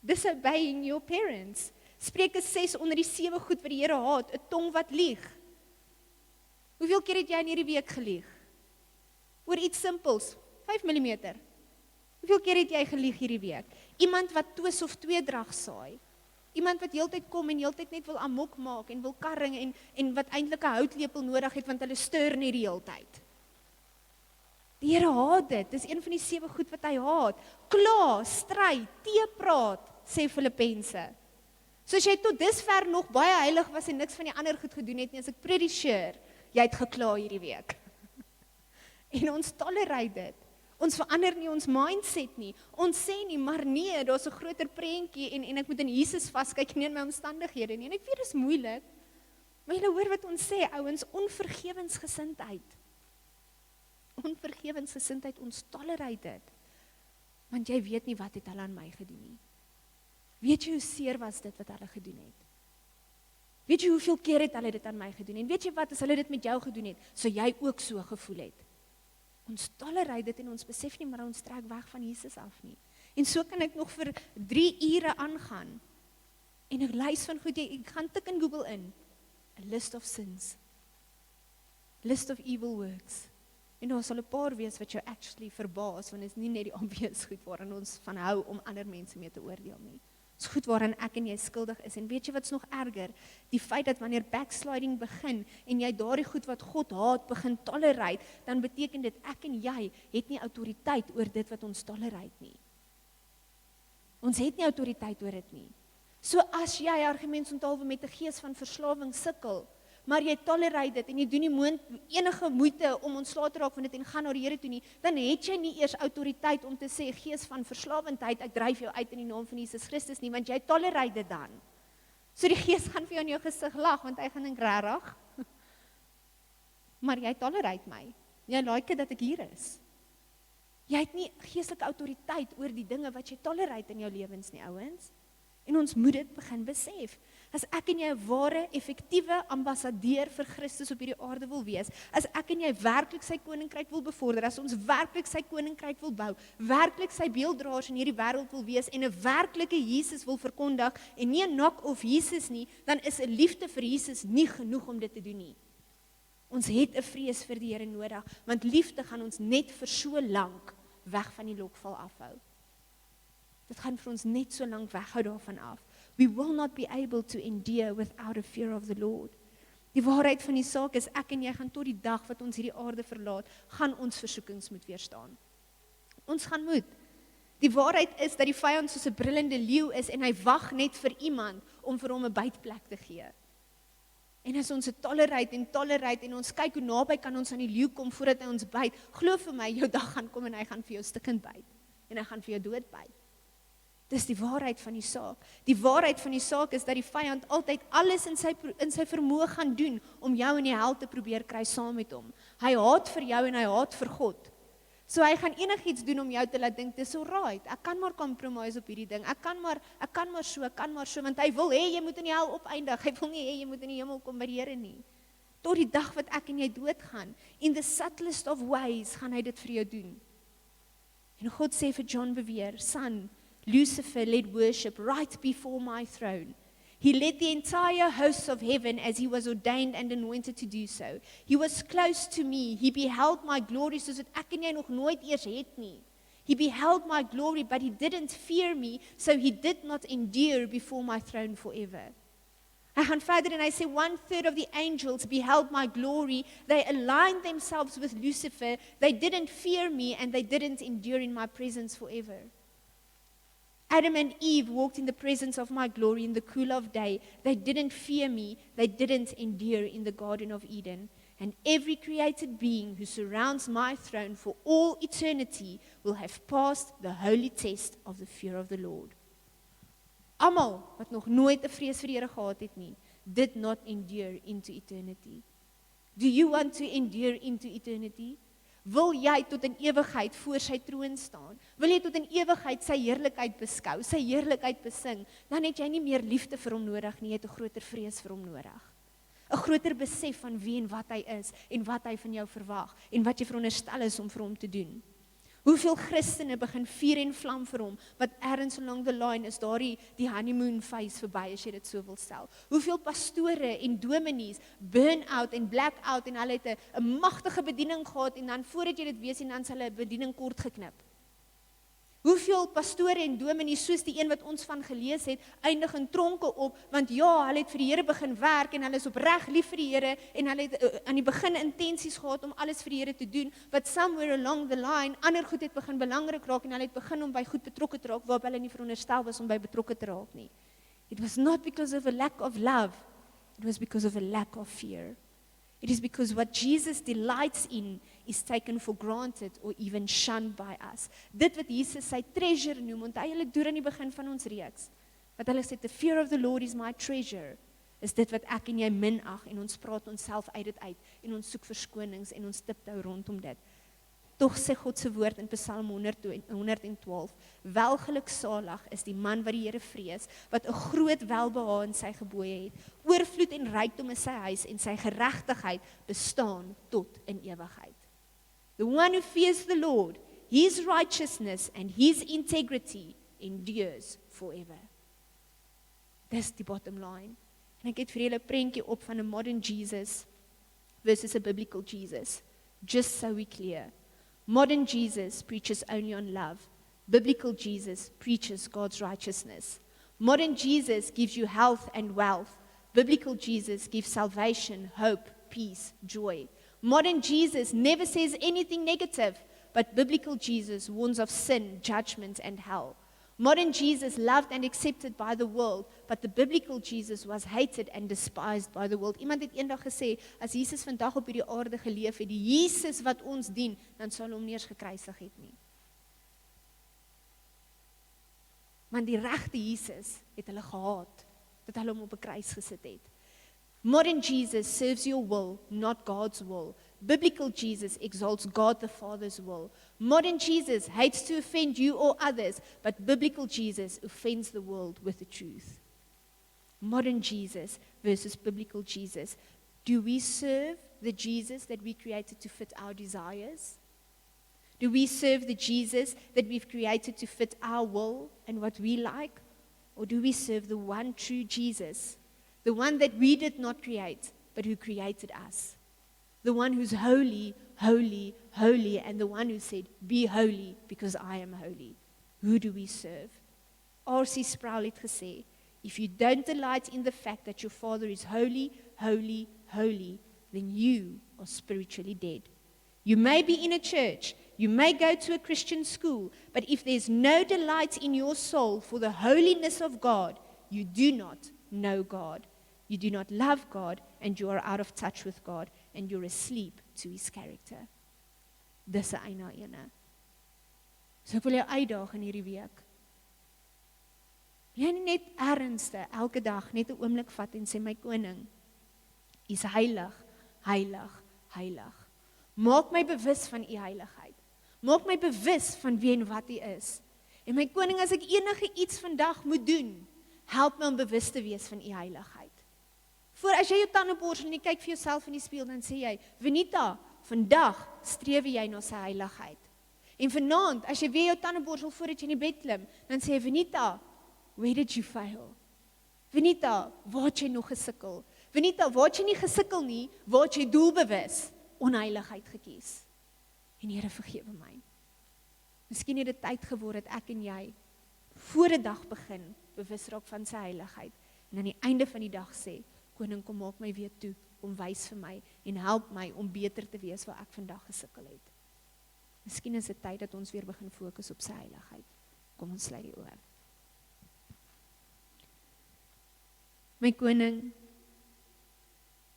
Disobeying your parents. Spreuke 6 onder die 7 goed wat die Here haat, 'n tong wat lieg. Hoeveel keer het jy in hierdie week gelieg? Oor iets simpels, 5 mm. Hoeveel keer het jy gelieg hierdie week? Iemand wat twis of tweedrag saai. Iemand wat heeltyd kom en heeltyd net wil amok maak en wil karring en wat eintlik 'n houtlepel nodig het want hulle stuur net die heeltyd. Die Here haat dit. Dis een van die 7 goed wat hy haat. Kla, stry, teepraat, sê Filippense. So as jy tot dusver nog baie heilig was en niks van die ander goed gedoen het nie, as ek pretty sure, jy het gekla hierdie week. En ons tolereer dit. Ons verander nie ons mindset nie. Ons sê nie, maar nee, daar's 'n groter prentjie en ek moet in Jesus vaskyk nie in my omstandighede nie. En ek weet dit is moeilik. Maar julle hoor wat ons sê, ouens, onvergewensgesindheid. Onvergewensgesindheid, ons tolereer dit. Want jy weet nie wat het hulle aan my gedoen nie. Weet jy hoe seer was dit wat hulle gedoen het? Weet jy hoeveel keer het hulle dit aan my gedoen? En weet jy wat, as hulle dit met jou gedoen het, sou jy ook so gevoel het. Ons tolereer dit en ons besef nie, maar ons trek weg van Jesus af nie. En so kan ek nog vir 3 ure aangaan. En ek lees van goed, ek gaan tik in Google in. a list of sins, list of evil works. En daar sal 'n paar wees wat jou actually verbaas, want dit is nie net die obvious goed waarin ons van hou om ander mense mee te oordeel nie. Dit is goed waaraan ek en jy skuldig is. En weet jy wat's nog erger? Die feit dat wanneer backsliding begin en jy daardie goed wat God haat begin tolerate, dan beteken dit ek en jy het nie autoriteit oor dit wat ons tolerate nie. Ons het nie autoriteit oor dit nie. So as jy argumentsontalwe met 'n gees van verslawing sukkel, maar jy tolerate dit en jy doen nie enige moeite om ontslae te raak van dit en gaan na die Here toe nie, dan het jy nie eers autoriteit om te sê gees van verslawendheid, ek dryf jou uit in die naam van Jesus Christus nie, want jy tolerate dit dan. So die gees gaan vir jou in jou gesig lag, want hy gaan dink regtig. Maar jy tolerate my. Jy like dat ek hier is. Jy het nie geestelike autoriteit oor die dinge wat jy tolerate in jou lewens nie, ouens. En ons moet dit begin besef. As ek en jy 'n ware, effektiewe ambassadeur vir Christus op hierdie aarde wil wees, as ek en jy werklik sy koninkryk wil bevorder, as ons werklik sy koninkryk wil bou, werklik sy beelddraers in hierdie wêreld wil wees en 'n werklike Jesus wil verkondig en nie 'n knock-off Jesus nie, dan is 'n liefde vir Jesus nie genoeg om dit te doen nie. Ons het 'n vrees vir die Here nodig, want liefde gaan ons net vir so lank weg van die lokval afhou. Dit gaan vir ons net so lank weghou daarvan af. We will not be able to endure without a fear of the Lord. Die waarheid van die saak is, ek en jy gaan tot die dag wat ons hierdie aarde verlaat, gaan ons versoekings moet weerstaan. Ons gaan moet. Die waarheid is dat die vyand soos 'n brullende leeu is en hy wag net vir iemand om vir hom 'n bytplek te gee. En as ons dit tolerate en ons kyk hoe naby kan ons aan die leeu kom voordat hy ons byt, glo vir my, jou dag gaan kom en hy gaan vir jou stikkend byt. En hy gaan vir jou dood byt. Dis die waarheid van die saak. Die waarheid van die saak is dat die vyand altyd alles in sy vermoë gaan doen om jou in die hel te probeer kry saam met hom. Hy haat vir jou en hy haat vir God. So hy gaan enigiets doen om jou te laat dink, dis alright, ek kan maar compromise op hierdie ding, ek kan maar so, want hy wil hê jy moet in die hel opeindig, hy wil nie hê jy moet in die hemel kom by die Here nie. Tot die dag wat ek en jy doodgaan, in the subtlest of ways gaan hy dit vir jou doen. En God sê vir John Bevere, son, Lucifer led worship right before my throne. He led the entire hosts of heaven as he was ordained and anointed to do so. He was close to me. He beheld my glory, soos wat ek en jy nog nooit eers het nie. He beheld my glory, but he didn't fear me, so he did not endure before my throne forever. Hy gaan verder en hy sê, 1/3 of the angels beheld my glory. They aligned themselves with Lucifer. They didn't fear me and they didn't endure in my presence forever. Adam and Eve walked in the presence of my glory in the cool of day. They didn't fear me. They didn't endure in the Garden of Eden. And every created being who surrounds my throne for all eternity will have passed the holy test of the fear of the Lord. Almal wat nog nooit 'n vrees vir die Here gehad het nie, did not endure into eternity. Do you want to endure into eternity? Wil jy tot in ewigheid voor sy troon staan? Wil jy tot in ewigheid sy heerlikheid beskou, sy heerlikheid besing? Dan het jy nie meer liefde vir hom nodig nie, jy het 'n groter vrees vir hom nodig. 'n Groter besef van wie en wat hy is en wat hy van jou verwag en wat jy veronderstel is om vir hom te doen. Hoeveel Christene begin vuur en vlam vir hom, wat ergens along the line is die honeymoon phase verby, as jy dit so wil stel. Hoeveel pastore en dominees burn out en black out en hulle het 'n magtige bediening gehad en dan voordat jy dit weet en dan is hulle bediening kort geknip. Hoeveel pastore en dominees soos die een wat ons van gelees het, eindig in tronke op, want ja, hulle het vir die Here begin werk en hulle is opreg lief vir die Here en hulle het aan die begin intensies gehad om alles vir die Here te doen, but somewhere along the line, ander goed het begin belangrik raak en hulle het begin om by goed betrokke te raak waarop hulle nie veronderstel was om by betrokke te raak nie. It was not because of a lack of love, it was because of a lack of fear. It is because what Jesus delights in is taken for granted or even shunned by us. Dit wat Jesus sy treasure noem, onthou julle deur aan die begin van ons reeks, wat hulle sê, the fear of the Lord is my treasure, is dit wat ek en jy minag en ons praat onsself uit dit uit en ons soek verskonings en ons tiptou rondom dit. Tog sê God se woord in Psalm 112, welgeluksalig is die man wat die Here vrees, wat 'n groot welbehaag in sy gebooie het. Oorvloed en rykdom is sy huis en sy geregtigheid bestaan tot in ewigheid. The one who fears the Lord, his righteousness and his integrity endures forever. Dis die bottom line. En ek het vir julle 'n prentjie op van 'n modern Jesus versus a biblical Jesus. Just so we're clear. Modern Jesus preaches only on love. Biblical Jesus preaches God's righteousness. Modern Jesus gives you health and wealth. Biblical Jesus gives salvation, hope, peace, joy. Modern Jesus never says anything negative, but biblical Jesus warns of sin, judgment, and hell. Modern Jesus loved and accepted by the world, but the biblical Jesus was hated and despised by the world. Iemand het eendag gesê, as Jesus vandag op hierdie aarde geleef het, die Jesus wat ons dien, dan sal hom nie eens gekruisig het nie. Want die regte Jesus het hulle gehaat, dat hulle hom op 'n kruis gesit het. Modern Jesus serves your will, not God's will. Biblical Jesus exalts God the Father's will. Modern Jesus hates to offend you or others, but biblical Jesus offends the world with the truth. Modern Jesus versus biblical Jesus. Do we serve the Jesus that we created to fit our desires? Do we serve the Jesus that we've created to fit our will and what we like? Or do we serve the one true Jesus, the one that we did not create, but who created us? The one who's holy, holy, holy, and the one who said, be holy because I am holy. Who do we serve? R.C. Sproul het gesê, if you don't delight in the fact that your Father is holy, holy, holy, then you are spiritually dead. You may be in a church, you may go to a Christian school, but if there's no delight in your soul for the holiness of God, you do not know God. You do not love God, and you are out of touch with God, and you're asleep to His character. Dis 'n eina ene. So ek wil jou uitdaag in hierdie week. Jy net ernstig elke dag net 'n oomblik vat en sê, my koning, U is heilig, heilig, heilig. Maak my bewus van U heiligheid. Maak my bewus van wie en wat U is. En my koning, as ek enige iets vandag moet doen, help my om bewus te wees van U heiligheid. Voor as jy jou tande borsel en jy kyk vir jouself in die spieël, dan sê jy, Venita, vandag streef jy na sy heiligheid. En vanaand, as jy weer jou tande borsel voordat jy in die bed klim, dan sê jy, Venita, where did you fail? Venita, waar het jy nog gesukkel? Venita, waar het jy nie gesukkel nie, waar het jy doelbewus onheiligheid gekies? En Here, vergewe my. Miskien het dit tyd geword dat ek en jy voor 'n dag begin bewus raak van sy heiligheid en aan die einde van die dag sê, Koning, kom maak my weer toe, kom wys vir my en help my om beter te wees waar ek vandag gesukkel het. Miskien is dit tyd dat ons weer begin fokus op sy heiligheid. Kom ons sluit die oë. My koning,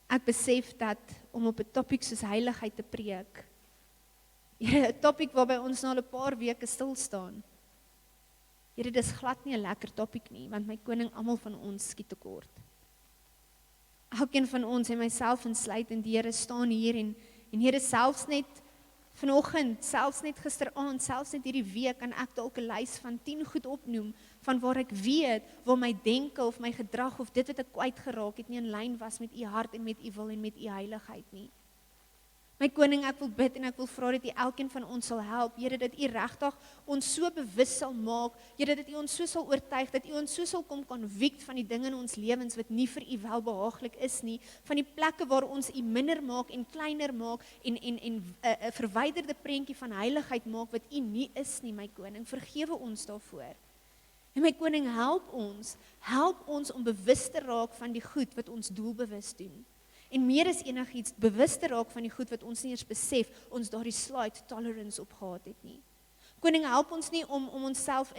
ek besef dat om op 'n topik soos heiligheid te preek, 'n topik waarby ons nou al 'n paar weke stil staan. Here, dis glad nie 'n lekker topik nie, want my koning, almal van ons skiet tekort. Elkeen van ons en myself insluitend, die Here staan hier en Here, selfs net vanoggend, selfs net gisteraand, selfs net hierdie week kan ek dalk 'n lys van 10 goed opnoem van waar ek weet waar my denke of my gedrag of dit wat ek kwyt geraak het nie in lyn was met U hart en met U wil en met U heiligheid nie. My koning, ek wil bid en ek wil vra dat U elkeen van ons sal help, Here, dat U regtig ons so bewus sal maak, Here, dat U ons so sal oortuig, dat U ons so sal kom convict van die dinge in ons lewens wat nie vir U welbehaaglik is nie, van die plekke waar ons U minder maak en kleiner maak en 'n verwyderde prentjie van heiligheid maak wat U nie is nie, my koning, vergewe ons daarvoor. En my koning, help ons om bewus te raak van die goed wat ons doelbewus doen. En meer as enigiets bewus te raak van die goed wat ons nie eens besef, ons daardie slight tolerance op gehad het nie. Koning, help ons nie om onsself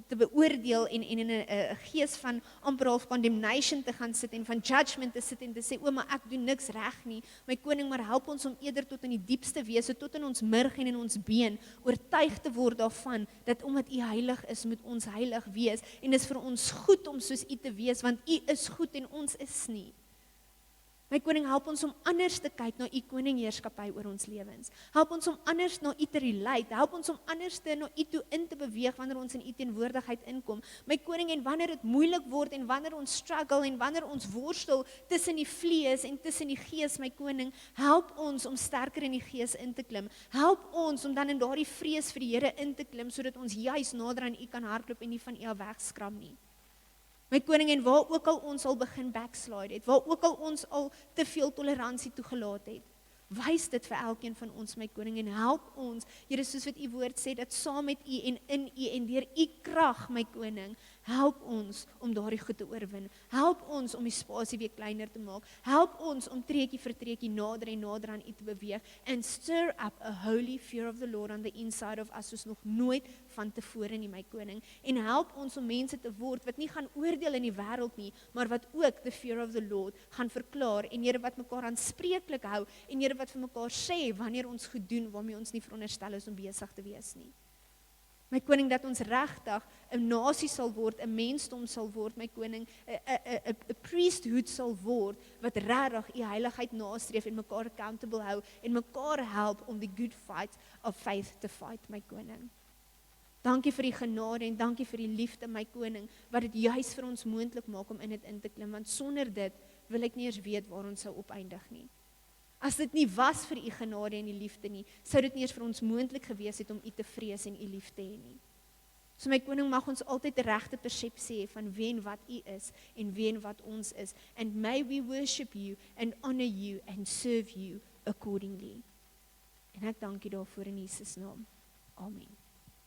te beoordeel en in 'n gees van amper half condemnation te gaan sit en van judgment te sit en te sê, maar ek doen niks reg nie. My koning, maar help ons om eerder tot in die diepste wese, tot in ons murg en in ons been, oortuig te word daarvan, dat omdat U heilig is, moet ons heilig wees. En dis vir ons goed om soos U te wees, want U is goed en ons is nie. My koning, help ons om anders te kyk na U koningheerskappy oor ons lewens. Help ons om anders na U te relate. Help ons om anders te na U toe in te beweeg wanneer ons in U teenwoordigheid inkom. My koning, en wanneer dit moeilik word en wanneer ons struggle en wanneer ons worstel tussen die vlees en tussen die gees, my koning, help ons om sterker in die gees in te klim. Help ons om dan in daardie vrees vir die Here in te klim sodat ons juis nader aan U kan hardloop en nie van U af wegskram nie. My koning, en waar ook al ons al begin backslide het, waar ook al ons al te veel toleransie toegelaat het, wys dit vir elkeen van ons, my koning, en help ons, Here, soos wat u woord sê, dat saam met u en in u en deur u krag, my koning, help ons om daardie goed te oorwin. Help ons om die spasie weer kleiner te maak. Help ons om treukie vir treukie nader en nader aan u te beweeg. And stir up a holy fear of the Lord on the inside of us, soos nog nooit van tevore nie, my koning. En help ons om mense te word wat nie gaan oordeel in die wêreld nie, maar wat ook the fear of the Lord gaan verklaar. En Here, wat mekaar aanspreeklik hou. En Here, wat vir mekaar sê wanneer ons goed doen waarmee ons nie veronderstel is om besig te wees nie. My koning, dat ons regtig 'n nasie sal word, 'n mensdom sal word, my koning, 'n priesthood sal word, wat regtig u heiligheid nastreef en mekaar accountable hou en mekaar help om die good fight of faith te fight, my koning. Dankie vir die genade en dankie vir die liefde, my koning, wat dit juis vir ons moontlik maak om in dit in te klim, want sonder dit wil ek nie eens weet waar ons sou opeindig nie. As dit nie was vir u genade en die liefde nie, sou dit nie eens vir ons moontlik gewees het om u te vrees en u lief te hê nie. So my koning, mag ons altyd die regte persepsie hê van wie en wat u is en wie en wat ons is. And may we worship you and honor you and serve you accordingly. En ek dank u daarvoor in Jesus naam. Amen.